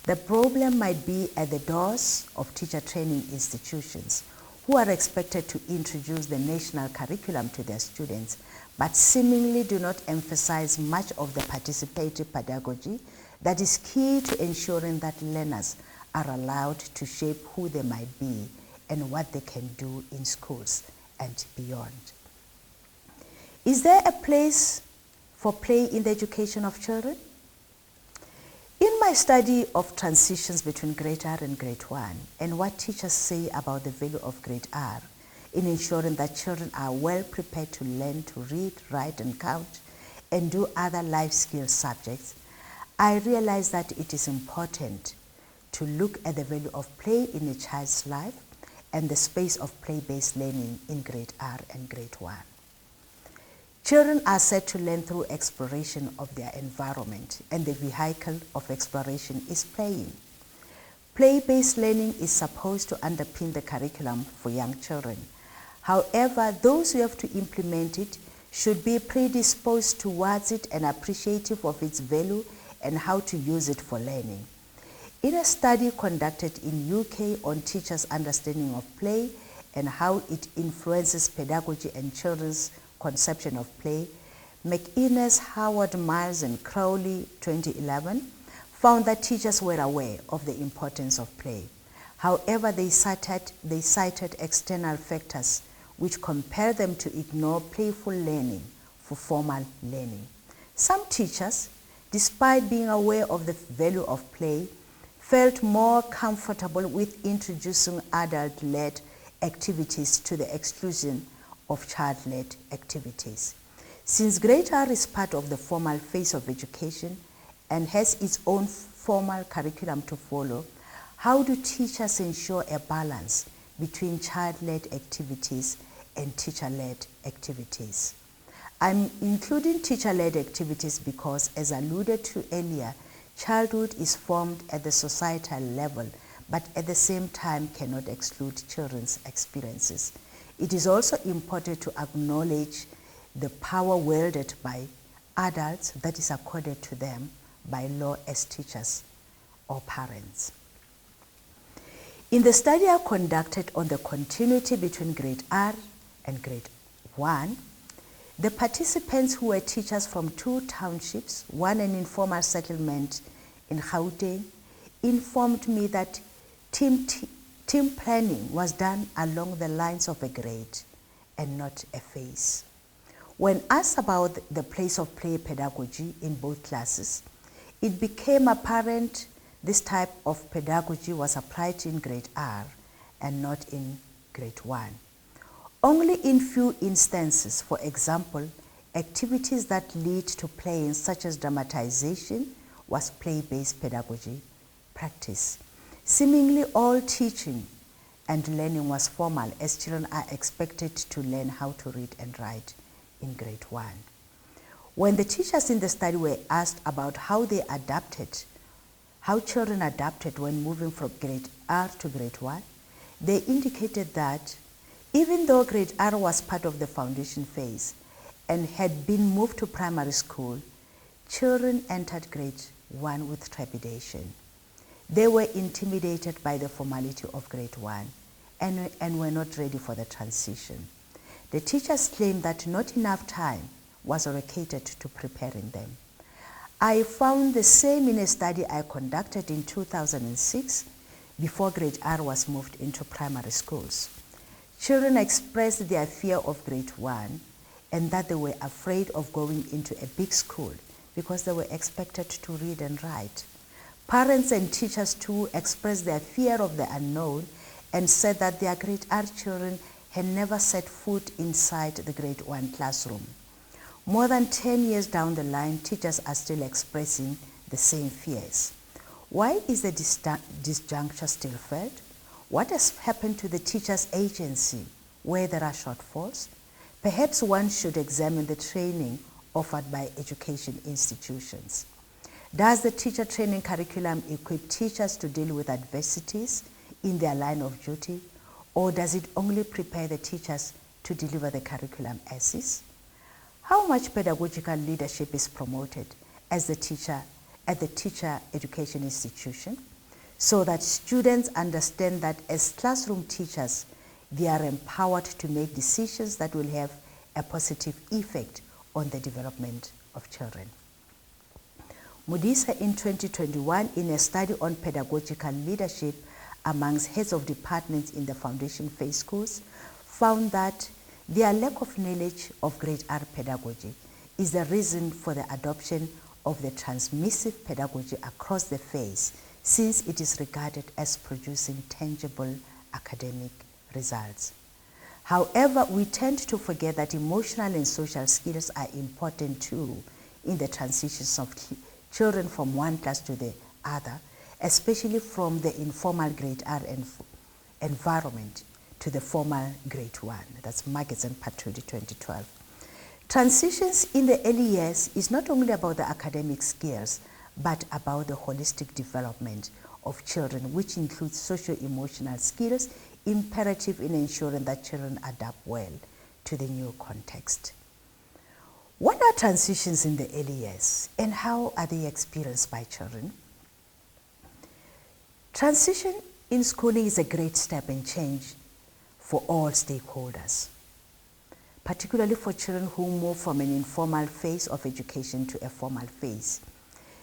The problem might be at the doors of teacher training institutions, who are expected to introduce the national curriculum to their students, but seemingly do not emphasize much of the participative pedagogy that is key to ensuring that learners are allowed to shape who they might be and what they can do in schools and beyond. Is there a place for play in the education of children? In my study of transitions between grade R and grade 1 and what teachers say about the value of grade R in ensuring that children are well prepared to learn to read, write, and count and do other life skill subjects, I realized that it is important to look at the value of play in a child's life and the space of play-based learning in grade R and grade 1. Children are said to learn through exploration of their environment, and the vehicle of exploration is playing. Play-based learning is supposed to underpin the curriculum for young children. However, those who have to implement it should be predisposed towards it and appreciative of its value and how to use it for learning. In a study conducted in UK on teachers' understanding of play and how it influences pedagogy and children's conception of play, McInnes, Howard, Miles, and Crowley, 2011, found that teachers were aware of the importance of play. However, they cited external factors which compelled them to ignore playful learning for formal learning. Some teachers, despite being aware of the value of play, felt more comfortable with introducing adult-led activities to the exclusion of child-led activities. Since grade R is part of the formal phase of education and has its own formal curriculum to follow, how do teachers ensure a balance between child-led activities and teacher-led activities? I'm including teacher-led activities because, as alluded to earlier, childhood is formed at the societal level, but at the same time cannot exclude children's experiences. It is also important to acknowledge the power wielded by adults that is accorded to them by law as teachers or parents. In the study I conducted on the continuity between grade R and grade 1, the participants, who were teachers from 2 townships, one an informal settlement in Gauteng, informed me that team planning was done along the lines of a grade and not a phase. When asked about the place of play pedagogy in both classes, it became apparent this type of pedagogy was applied in grade R and not in grade 1. Only in few instances, for example, activities that lead to playing, such as dramatization, was play-based pedagogy practice. Seemingly all teaching and learning was formal, as children are expected to learn how to read and write in grade 1. When the teachers in the study were asked about how children adapted when moving from grade R to grade 1, they indicated that even though grade R was part of the foundation phase and had been moved to primary school, children entered grade 1 with trepidation. They were intimidated by the formality of grade 1 and were not ready for the transition. The teachers claimed that not enough time was allocated to preparing them. I found the same in a study I conducted in 2006 before grade R was moved into primary schools. Children expressed their fear of grade 1 and that they were afraid of going into a big school because they were expected to read and write. Parents and teachers too expressed their fear of the unknown and said that their grade R children had never set foot inside the grade 1 classroom. More than 10 years down the line, teachers are still expressing the same fears. Why is the disjuncture still felt? What has happened to the teachers' agency where there are shortfalls? Perhaps one should examine the training offered by education institutions. Does the teacher training curriculum equip teachers to deal with adversities in their line of duty, or does it only prepare the teachers to deliver the curriculum as is? How much pedagogical leadership is promoted at the teacher education institution so that students understand that as classroom teachers, they are empowered to make decisions that will have a positive effect on the development of children? Mudisa in 2021, in a study on pedagogical leadership amongst heads of departments in the foundation phase schools, found that their lack of knowledge of grade R pedagogy is the reason for the adoption of the transmissive pedagogy across the phase, since it is regarded as producing tangible academic results. However, we tend to forget that emotional and social skills are important too in the transitions of children from one class to the other, especially from the informal grade R environment to the formal grade 1. That's Markets and Phatudi 2012. Transitions in the early years is not only about the academic skills, but about the holistic development of children, which includes socio-emotional skills imperative in ensuring that children adapt well to the new context. What are transitions in the early years and how are they experienced by children? Transition in schooling is a great step and change for all stakeholders, particularly for children who move from an informal phase of education to a formal phase.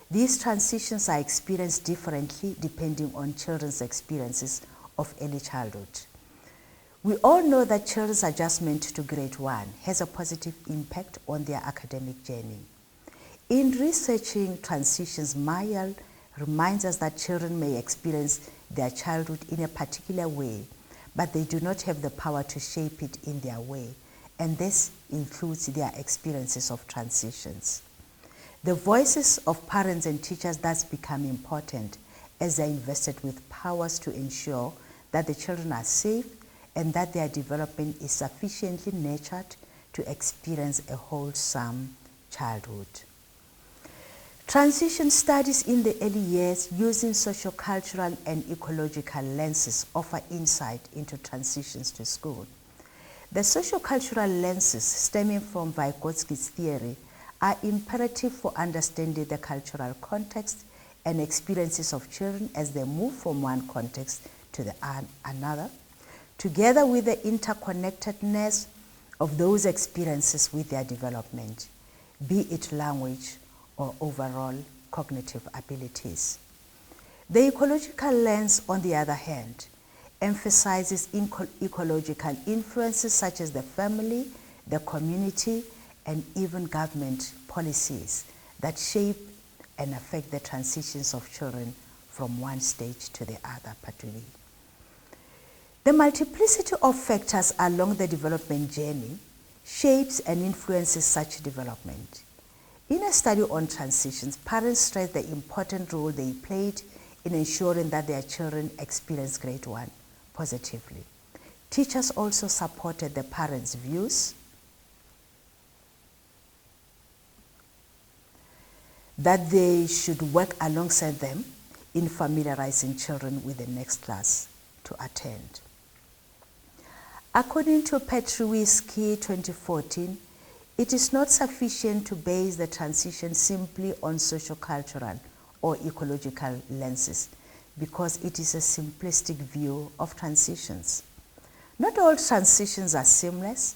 These transitions are experienced differently depending on children's experiences of early childhood. We all know that children's adjustment to grade 1 has a positive impact on their academic journey. In researching transitions, Mayal reminds us that children may experience their childhood in a particular way, but they do not have the power to shape it in their way, and this includes their experiences of transitions. The voices of parents and teachers thus become important as they are invested with powers to ensure that the children are safe and that their development is sufficiently nurtured to experience a wholesome childhood. Transition studies in the early years using socio-cultural and ecological lenses offer insight into transitions to school. The socio-cultural lenses stemming from Vygotsky's theory are imperative for understanding the cultural context and experiences of children as they move from one context to another, together with the interconnectedness of those experiences with their development, be it language or overall cognitive abilities. The ecological lens, on the other hand, emphasizes ecological influences such as the family, the community, and even government policies that shape and affect the transitions of children from one stage to the other. Phatudi. The multiplicity of factors along the development journey shapes and influences such development. In a study on transitions, parents stress the important role they played in ensuring that their children experience grade 1 positively. Teachers also supported the parents' views that they should work alongside them in familiarizing children with the next class to attend. According to Phatudi 2014, it is not sufficient to base the transition simply on socio-cultural or ecological lenses because it is a simplistic view of transitions. Not all transitions are seamless,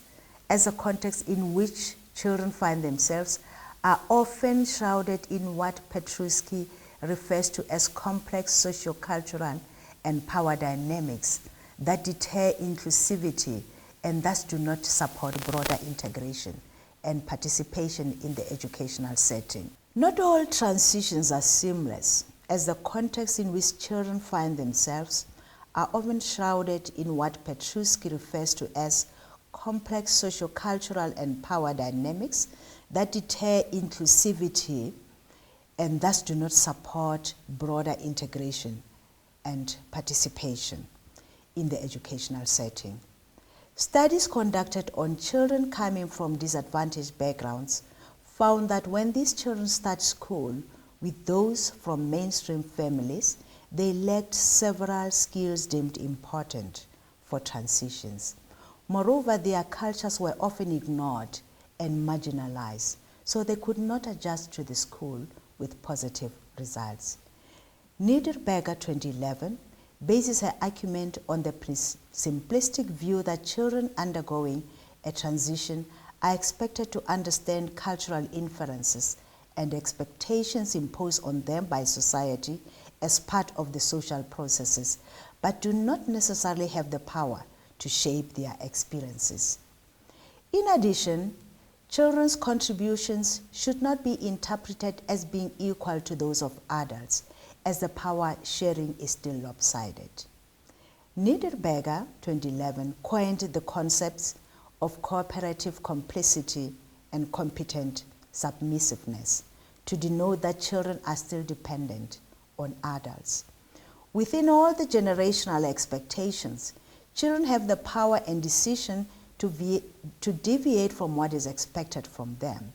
as the context in which children find themselves are often shrouded in what Phatudi refers to as complex socio-cultural and power dynamics that deter inclusivity and thus do not support broader integration and participation in the educational setting. Not all transitions are seamless, as the context in which children find themselves are often shrouded in what Phatudi refers to as complex socio-cultural and power dynamics that deter inclusivity and thus do not support broader integration and participation in the educational setting. Studies conducted on children coming from disadvantaged backgrounds found that when these children start school with those from mainstream families, they lacked several skills deemed important for transitions. Moreover, their cultures were often ignored and marginalized, so they could not adjust to the school with positive results. Niederberger 2011 bases her argument on the simplistic view that children undergoing a transition are expected to understand cultural inferences and expectations imposed on them by society as part of the social processes, but do not necessarily have the power to shape their experiences. In addition, Children's contributions should not be interpreted as being equal to those of adults, as the power sharing is still lopsided. Niederberger, 2011, coined the concepts of cooperative complicity and competent submissiveness to denote that children are still dependent on adults. Within all the generational expectations, children have the power and decision to deviate from what is expected from them.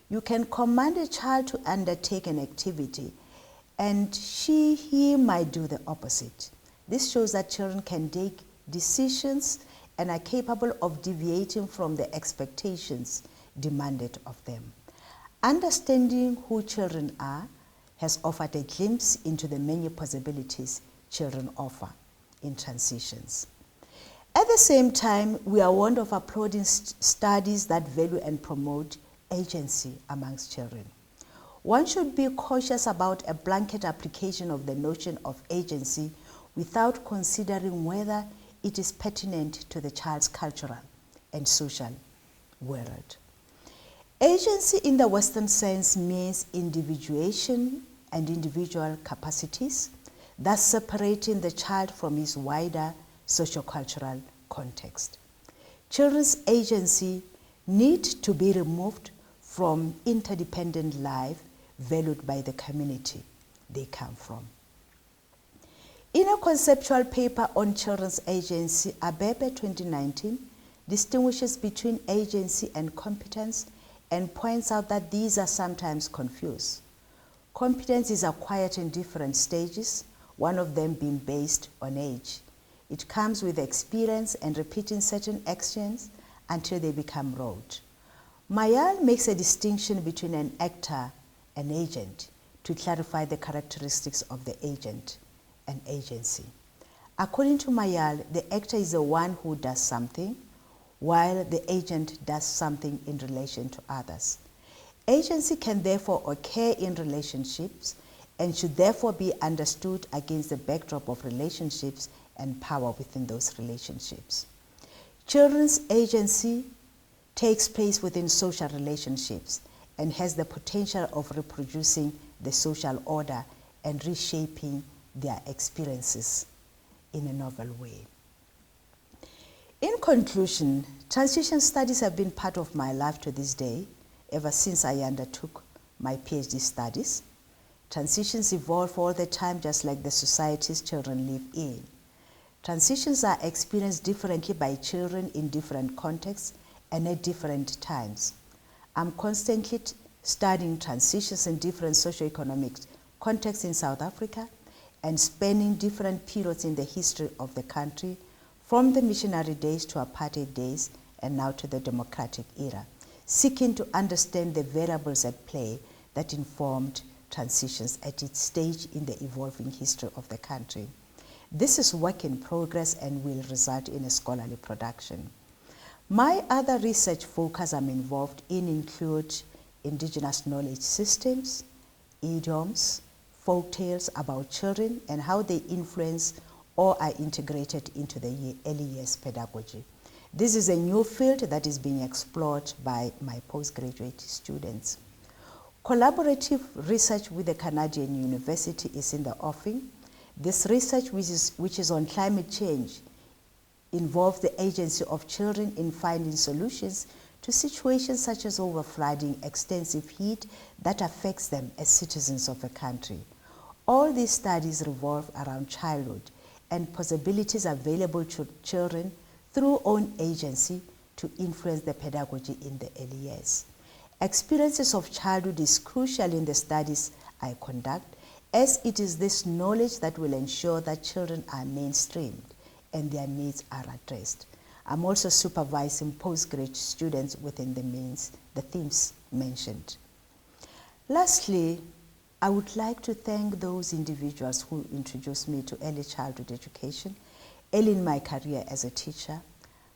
You can command a child to undertake an activity, and he might do the opposite. This shows that children can take decisions and are capable of deviating from the expectations demanded of them. Understanding who children are has offered a glimpse into the many possibilities children offer in transitions. At the same time, we are warned of applauding studies that value and promote agency amongst children. One should be cautious about a blanket application of the notion of agency without considering whether it is pertinent to the child's cultural and social world. Agency in the Western sense means individuation and individual capacities, thus separating the child from his wider sociocultural context. Children's agency need to be removed from interdependent life valued by the community they come from. In a conceptual paper on children's agency, Abebe 2019 distinguishes between agency and competence and points out that these are sometimes confused. Competence is acquired in different stages, one of them being based on age. It comes with experience and repeating certain actions until they become rote. Mayal makes a distinction between an actor and agent to clarify the characteristics of the agent and agency. According to Mayal, the actor is the one who does something, while the agent does something in relation to others. Agency can therefore occur in relationships and should therefore be understood against the backdrop of relationships and power within those relationships. Children's agency takes place within social relationships and has the potential of reproducing the social order and reshaping their experiences in a novel way. In conclusion, transition studies have been part of my life to this day, ever since I undertook my PhD studies. Transitions evolve all the time, just like the societies children live in. Transitions are experienced differently by children in different contexts and at different times. I'm constantly studying transitions in different socioeconomic contexts in South Africa and spanning different periods in the history of the country, from the missionary days to apartheid days and now to the democratic era, seeking to understand the variables at play that informed transitions at its stage in the evolving history of the country. This is work in progress and will result in a scholarly production. My other research focus I'm involved in include indigenous knowledge systems, idioms, folk tales about children and how they influence or are integrated into the early years pedagogy. This is a new field that is being explored by my postgraduate students. Collaborative research with the Canadian University is in the offing. This research, which is on climate change, involves the agency of children in finding solutions to situations such as overflooding, extensive heat that affects them as citizens of a country. All these studies revolve around childhood and possibilities available to children through own agency to influence the pedagogy in the early years. Experiences of childhood is crucial in the studies I conduct, as it is this knowledge that will ensure that children are mainstreamed and their needs are addressed. I'm also supervising postgraduate students within the themes mentioned. Lastly, I would like to thank those individuals who introduced me to early childhood education. Early in my career as a teacher,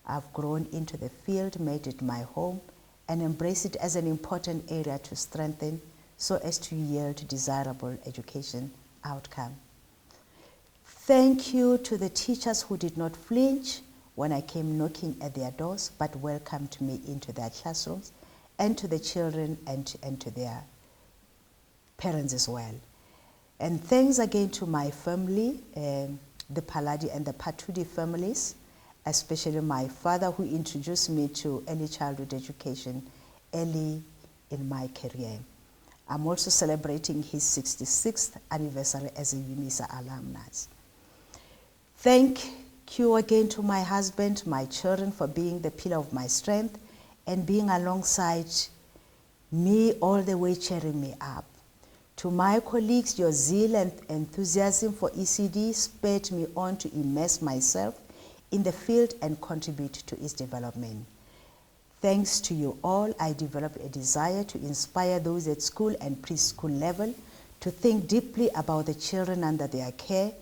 I've grown into the field, made it my home, and embrace it as an important area to strengthen so as to yield desirable education outcome. Thank you to the teachers who did not flinch when I came knocking at their doors, but welcomed me into their classrooms and to the children and to their parents as well. And thanks again to my family, the Paladi and the Phatudi families, especially my father who introduced me to early childhood education early in my career. I'm also celebrating his 66th anniversary as a UNISA alumnus. Thank you again to my husband, my children for being the pillar of my strength and being alongside me all the way, cheering me up. To my colleagues, your zeal and enthusiasm for ECD spurred me on to immerse myself in the field and contribute to its development. Thanks to you all, I developed a desire to inspire those at school and preschool level to think deeply about the children under their care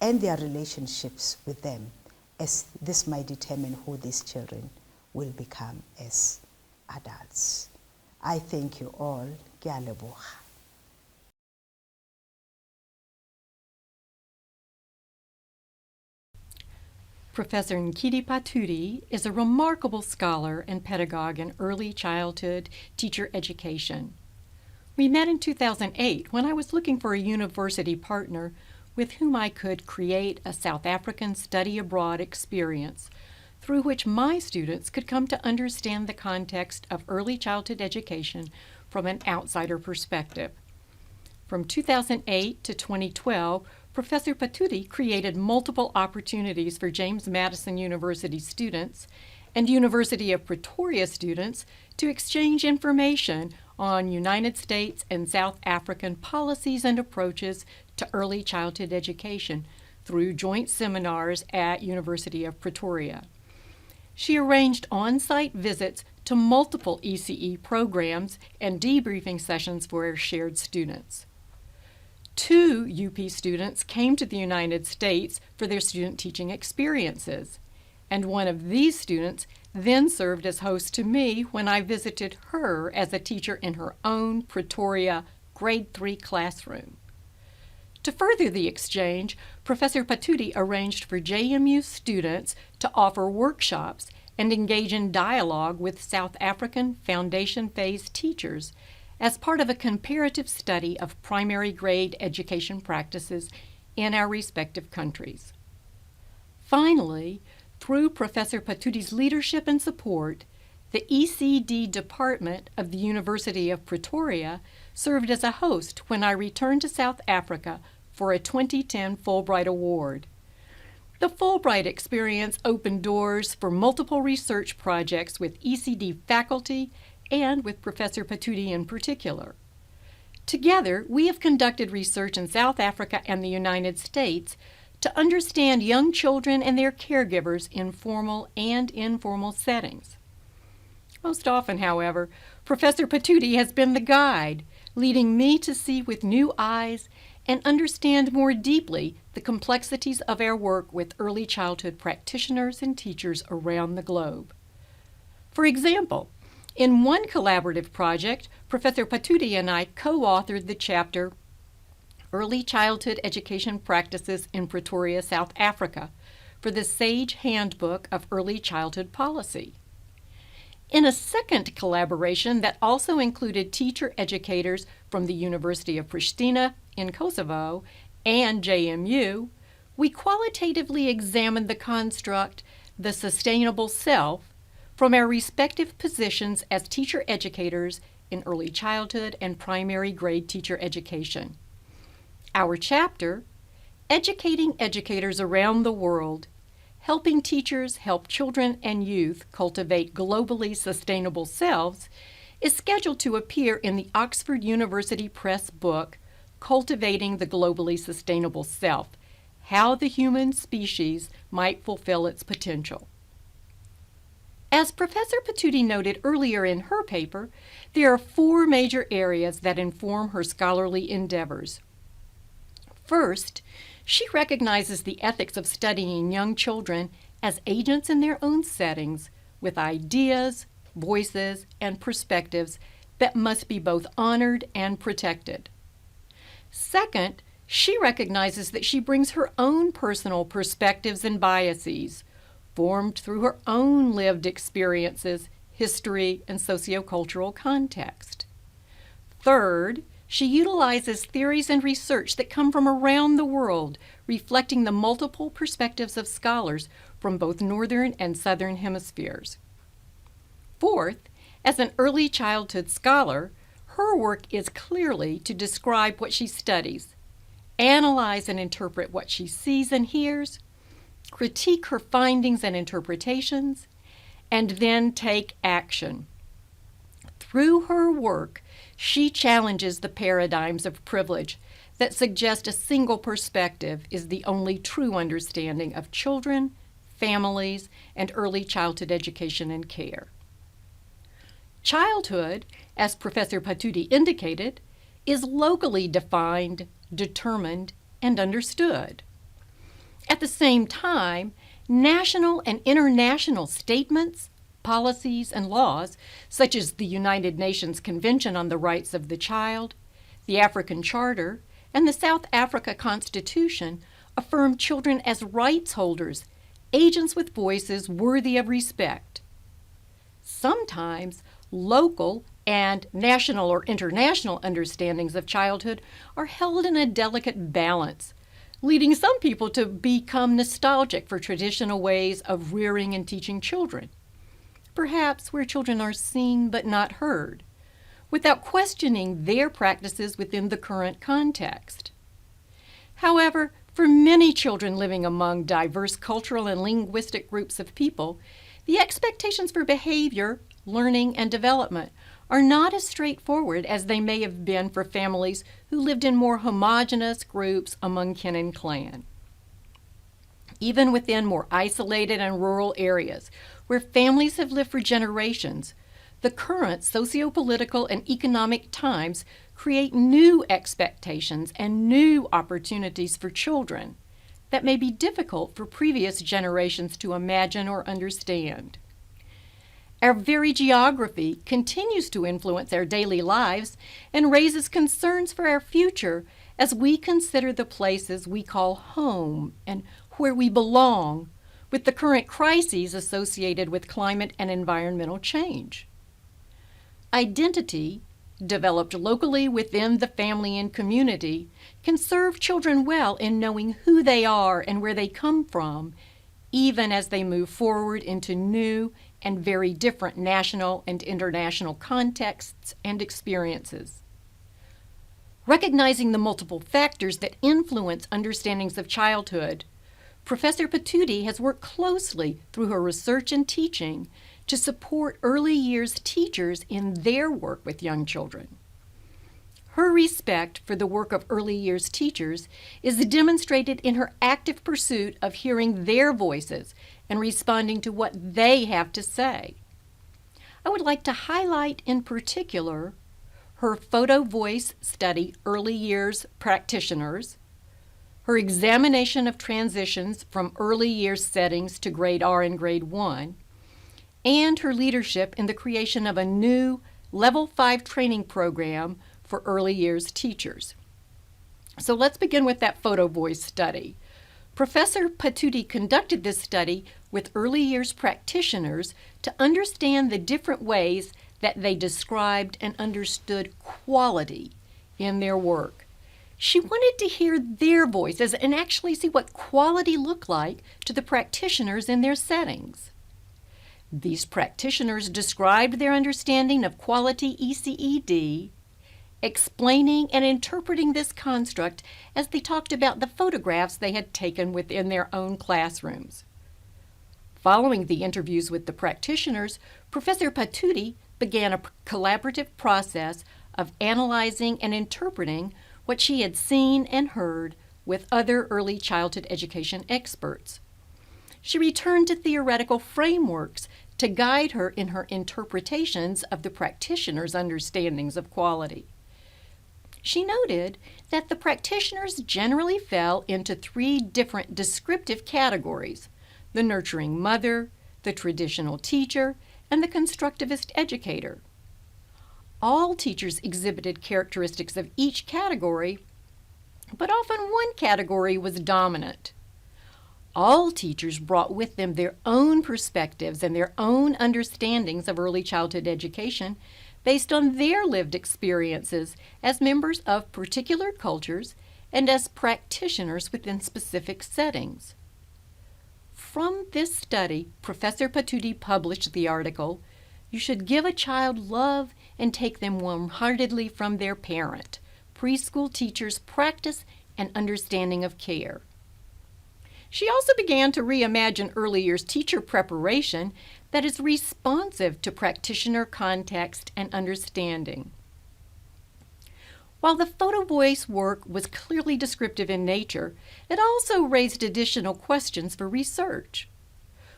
and their relationships with them, as this might determine who these children will become as adults. I thank you all. Ke a leboga. Professor Nkidi Phatudi is a remarkable scholar and pedagogue in early childhood teacher education. We met in 2008 when I was looking for a university partner with whom I could create a South African study abroad experience through which my students could come to understand the context of early childhood education from an outsider perspective. From 2008 to 2012, Professor Phatudi created multiple opportunities for James Madison University students and University of Pretoria students to exchange information on United States and South African policies and approaches to early childhood education through joint seminars at University of Pretoria. She arranged on-site visits to multiple ECE programs and debriefing sessions for her shared students. 2 UP students came to the United States for their student teaching experiences, and one of these students then served as host to me when I visited her as a teacher in her own Pretoria grade 3 classroom. To further the exchange, Professor Phatudi arranged for JMU students to offer workshops and engage in dialogue with South African foundation phase teachers as part of a comparative study of primary grade education practices in our respective countries. Finally, through Professor Phathudi's leadership and support, the ECD department of the University of Pretoria served as a host when I returned to South Africa for a 2010 Fulbright Award. The Fulbright experience opened doors for multiple research projects with ECD faculty and with Professor Phatudi in particular. Together, we have conducted research in South Africa and the United States to understand young children and their caregivers in formal and informal settings. Most often, however, Professor Phatudi has been the guide, leading me to see with new eyes and understand more deeply the complexities of our work with early childhood practitioners and teachers around the globe. For example, in one collaborative project, Professor Phatudi and I co-authored the chapter Early Childhood Education Practices in Pretoria, South Africa for the Sage Handbook of Early Childhood Policy. In a second collaboration that also included teacher educators from the University of Pristina in Kosovo and JMU, we qualitatively examined the construct, the sustainable self, from our respective positions as teacher educators in early childhood and primary grade teacher education. Our chapter, Educating Educators Around the World, Helping Teachers Help Children and Youth Cultivate Globally Sustainable Selves, is scheduled to appear in the Oxford University Press book, Cultivating the Globally Sustainable Self, How the Human Species Might Fulfill Its Potential. As Professor Phatudi noted earlier in her paper, there are 4 major areas that inform her scholarly endeavors. First, she recognizes the ethics of studying young children as agents in their own settings, with ideas, voices, and perspectives that must be both honored and protected. Second, she recognizes that she brings her own personal perspectives and biases, formed through her own lived experiences, history, and sociocultural context. Third, she utilizes theories and research that come from around the world, reflecting the multiple perspectives of scholars from both northern and southern hemispheres. Fourth, as an early childhood scholar, her work is clearly to describe what she studies, analyze and interpret what she sees and hears, critique her findings and interpretations, and then take action. Through her work, she challenges the paradigms of privilege that suggest a single perspective is the only true understanding of children, families, and early childhood education and care. Childhood, as Professor Phatudi indicated, is locally defined, determined, and understood. At the same time, national and international statements, policies, and laws, such as the United Nations Convention on the Rights of the Child, the African Charter, and the South Africa Constitution, affirm children as rights holders, agents with voices worthy of respect. Sometimes, local and national or international understandings of childhood are held in a delicate balance, leading some people to become nostalgic for traditional ways of rearing and teaching children, perhaps where children are seen but not heard, without questioning their practices within the current context. However, for many children living among diverse cultural and linguistic groups of people, the expectations for behavior, learning, and development are not as straightforward as they may have been for families who lived in more homogeneous groups among kin and clan. Even within more isolated and rural areas, where families have lived for generations, the current socio-political and economic times create new expectations and new opportunities for children that may be difficult for previous generations to imagine or understand. Our very geography continues to influence our daily lives and raises concerns for our future as we consider the places we call home and where we belong, with the current crises associated with climate and environmental change. Identity, developed locally within the family and community, can serve children well in knowing who they are and where they come from, even as they move forward into new and very different national and international contexts and experiences. Recognizing the multiple factors that influence understandings of childhood, Professor Phatudi has worked closely through her research and teaching to support early years teachers in their work with young children. Her respect for the work of early years teachers is demonstrated in her active pursuit of hearing their voices and responding to what they have to say. I would like to highlight in particular her photo voice study, Early Years Practitioners, her examination of transitions from early years settings to grade R and grade 1, and her leadership in the creation of a new Level 5 training program for early years teachers. So let's begin with that photo voice study. Professor Phatudi conducted this study with early years practitioners to understand the different ways that they described and understood quality in their work. She wanted to hear their voices and actually see what quality looked like to the practitioners in their settings. These practitioners described their understanding of quality ECED, explaining and interpreting this construct as they talked about the photographs they had taken within their own classrooms. Following the interviews with the practitioners, Professor Phatudi began a collaborative process of analyzing and interpreting what she had seen and heard with other early childhood education experts. She returned to theoretical frameworks to guide her in her interpretations of the practitioners' understandings of quality. She noted that the practitioners generally fell into 3 different descriptive categories: the nurturing mother, the traditional teacher, and the constructivist educator. All teachers exhibited characteristics of each category, but often one category was dominant. All teachers brought with them their own perspectives and their own understandings of early childhood education based on their lived experiences as members of particular cultures and as practitioners within specific settings. From this study, Professor Phatudi published the article, "You Should Give a Child Love and Take Them Warm-Heartedly from Their Parent, Preschool Teachers' Practice and Understanding of Care." She also began to reimagine early years teacher preparation that is responsive to practitioner context and understanding. While the photo voice work was clearly descriptive in nature, it also raised additional questions for research.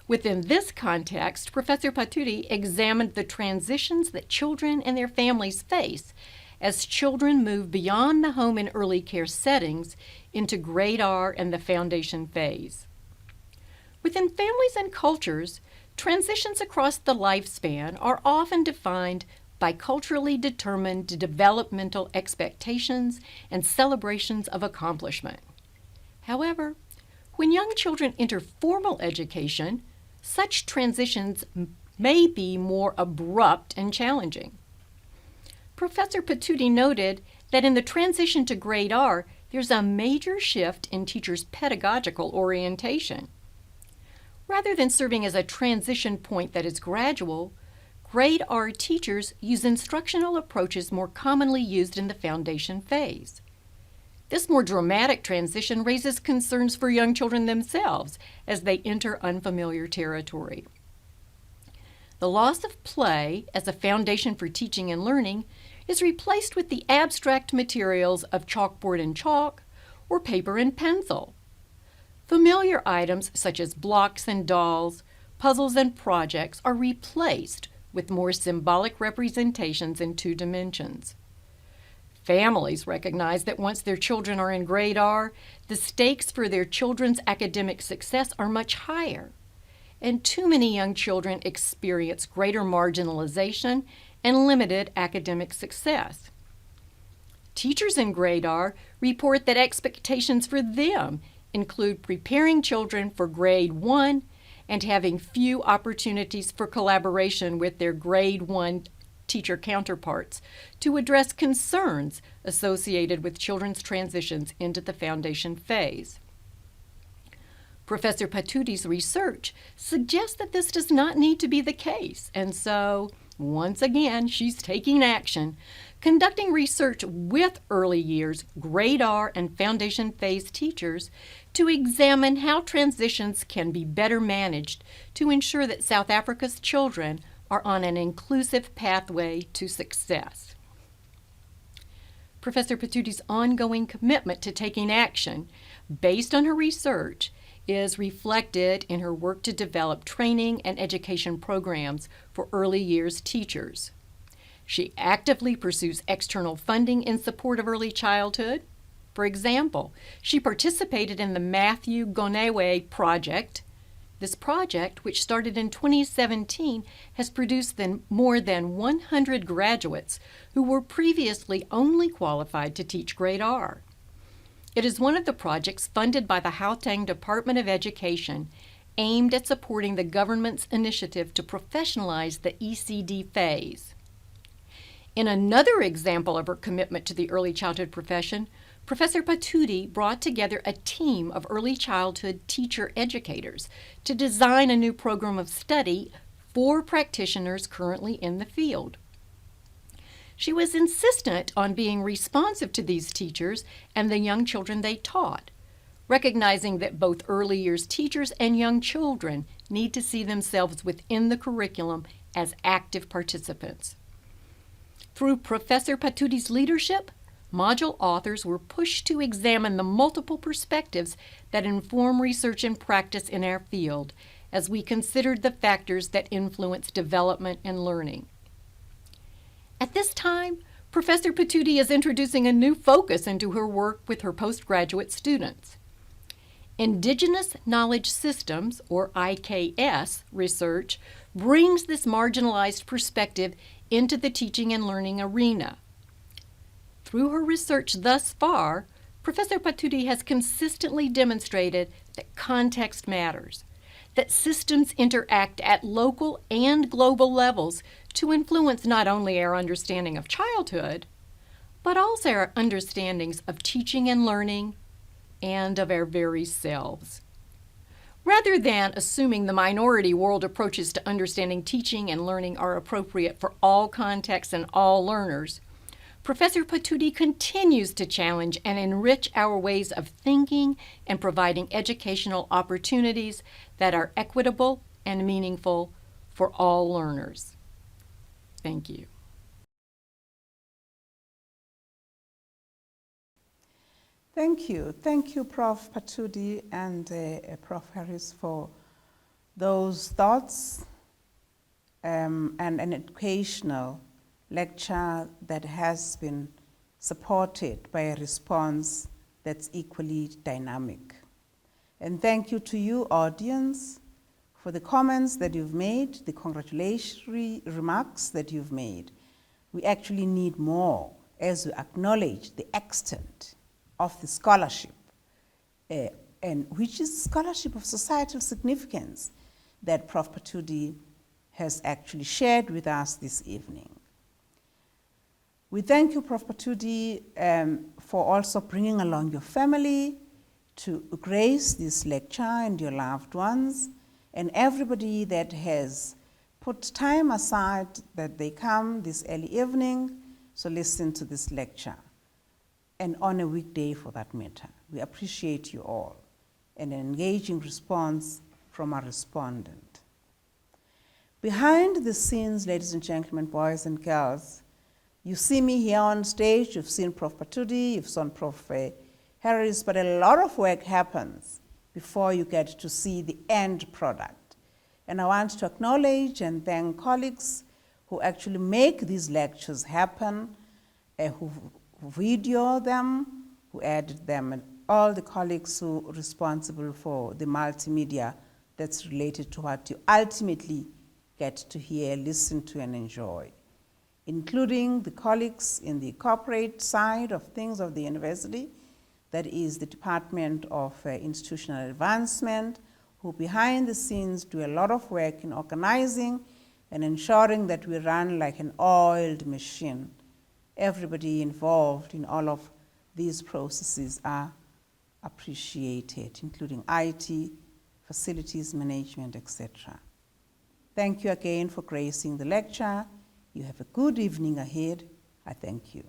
Within this context, Professor Phatudi examined the transitions that children and their families face as children move beyond the home and early care settings into grade R and the foundation phase. Within families and cultures, transitions across the lifespan are often defined by culturally determined developmental expectations and celebrations of accomplishment. However, when young children enter formal education, such transitions may be more abrupt and challenging. Professor Phatudi noted that in the transition to grade R, there's a major shift in teachers' pedagogical orientation. Rather than serving as a transition point that is gradual, grade R teachers use instructional approaches more commonly used in the foundation phase. This more dramatic transition raises concerns for young children themselves as they enter unfamiliar territory. The loss of play as a foundation for teaching and learning is replaced with the abstract materials of chalkboard and chalk or paper and pencil. Familiar items such as blocks and dolls, puzzles and projects are replaced with more symbolic representations in 2 dimensions. Families recognize that once their children are in grade R, the stakes for their children's academic success are much higher, and too many young children experience greater marginalization and limited academic success. Teachers in grade R report that expectations for them include preparing children for grade 1 and having few opportunities for collaboration with their grade 1 teacher counterparts to address concerns associated with children's transitions into the foundation phase. Professor Phathudi's research suggests that this does not need to be the case, and so, once again, she's taking action, conducting research with early years, grade R, and foundation phase teachers to examine how transitions can be better managed to ensure that South Africa's children are on an inclusive pathway to success. Professor Phathudi's ongoing commitment to taking action based on her research is reflected in her work to develop training and education programs for early years teachers. She actively pursues external funding in support of early childhood. For example, she participated in the Matthew Gonewe project. This project, which started in 2017, has produced more than 100 graduates who were previously only qualified to teach grade R. It is one of the projects funded by the Gauteng Department of Education aimed at supporting the government's initiative to professionalize the ECD phase. In another example of her commitment to the early childhood profession, Professor Phatudi brought together a team of early childhood teacher educators to design a new program of study for practitioners currently in the field. She was insistent on being responsive to these teachers and the young children they taught, recognizing that both early years teachers and young children need to see themselves within the curriculum as active participants. Through Professor Phathudi's leadership, module authors were pushed to examine the multiple perspectives that inform research and practice in our field as we considered the factors that influence development and learning. At this time, Professor Phatudi is introducing a new focus into her work with her postgraduate students. Indigenous Knowledge Systems, or IKS, research brings this marginalized perspective into the teaching and learning arena. Through her research thus far, Professor Phatudi has consistently demonstrated that context matters, that systems interact at local and global levels to influence not only our understanding of childhood, but also our understandings of teaching and learning and of our very selves. Rather than assuming the minority world approaches to understanding teaching and learning are appropriate for all contexts and all learners, Professor Phatudi continues to challenge and enrich our ways of thinking and providing educational opportunities that are equitable and meaningful for all learners. Thank you. Thank you. Thank you, Prof. Phatudi and Prof. Harris, for those thoughts and an educational lecture that has been supported by a response that's equally dynamic. And thank you to you, audience, for the comments that you've made, the congratulatory remarks that you've made. We actually need more as we acknowledge the extent of the scholarship, and which is scholarship of societal significance that Prof. Phatudi has actually shared with us this evening. We thank you, Prof. Phatudi, for also bringing along your family to grace this lecture and your loved ones, and everybody that has put time aside that they come this early evening to listen to this lecture, and on a weekday for that matter. We appreciate you all and an engaging response from our respondent. Behind the scenes, ladies and gentlemen, boys and girls, you see me here on stage, you've seen Prof. Phatudi, you've seen Prof. Harris, but a lot of work happens before you get to see the end product. And I want to acknowledge and thank colleagues who actually make these lectures happen, who video them, who edit them, and all the colleagues who are responsible for the multimedia that's related to what you ultimately get to hear, listen to, and enjoy, including the colleagues in the corporate side of things of the university, that is the Department of Institutional Advancement, who behind the scenes do a lot of work in organizing and ensuring that we run like an oiled machine. Everybody involved in all of these processes are appreciated, including IT, facilities management, etc. Thank you again for gracing the lecture. You have a good evening ahead. I thank you.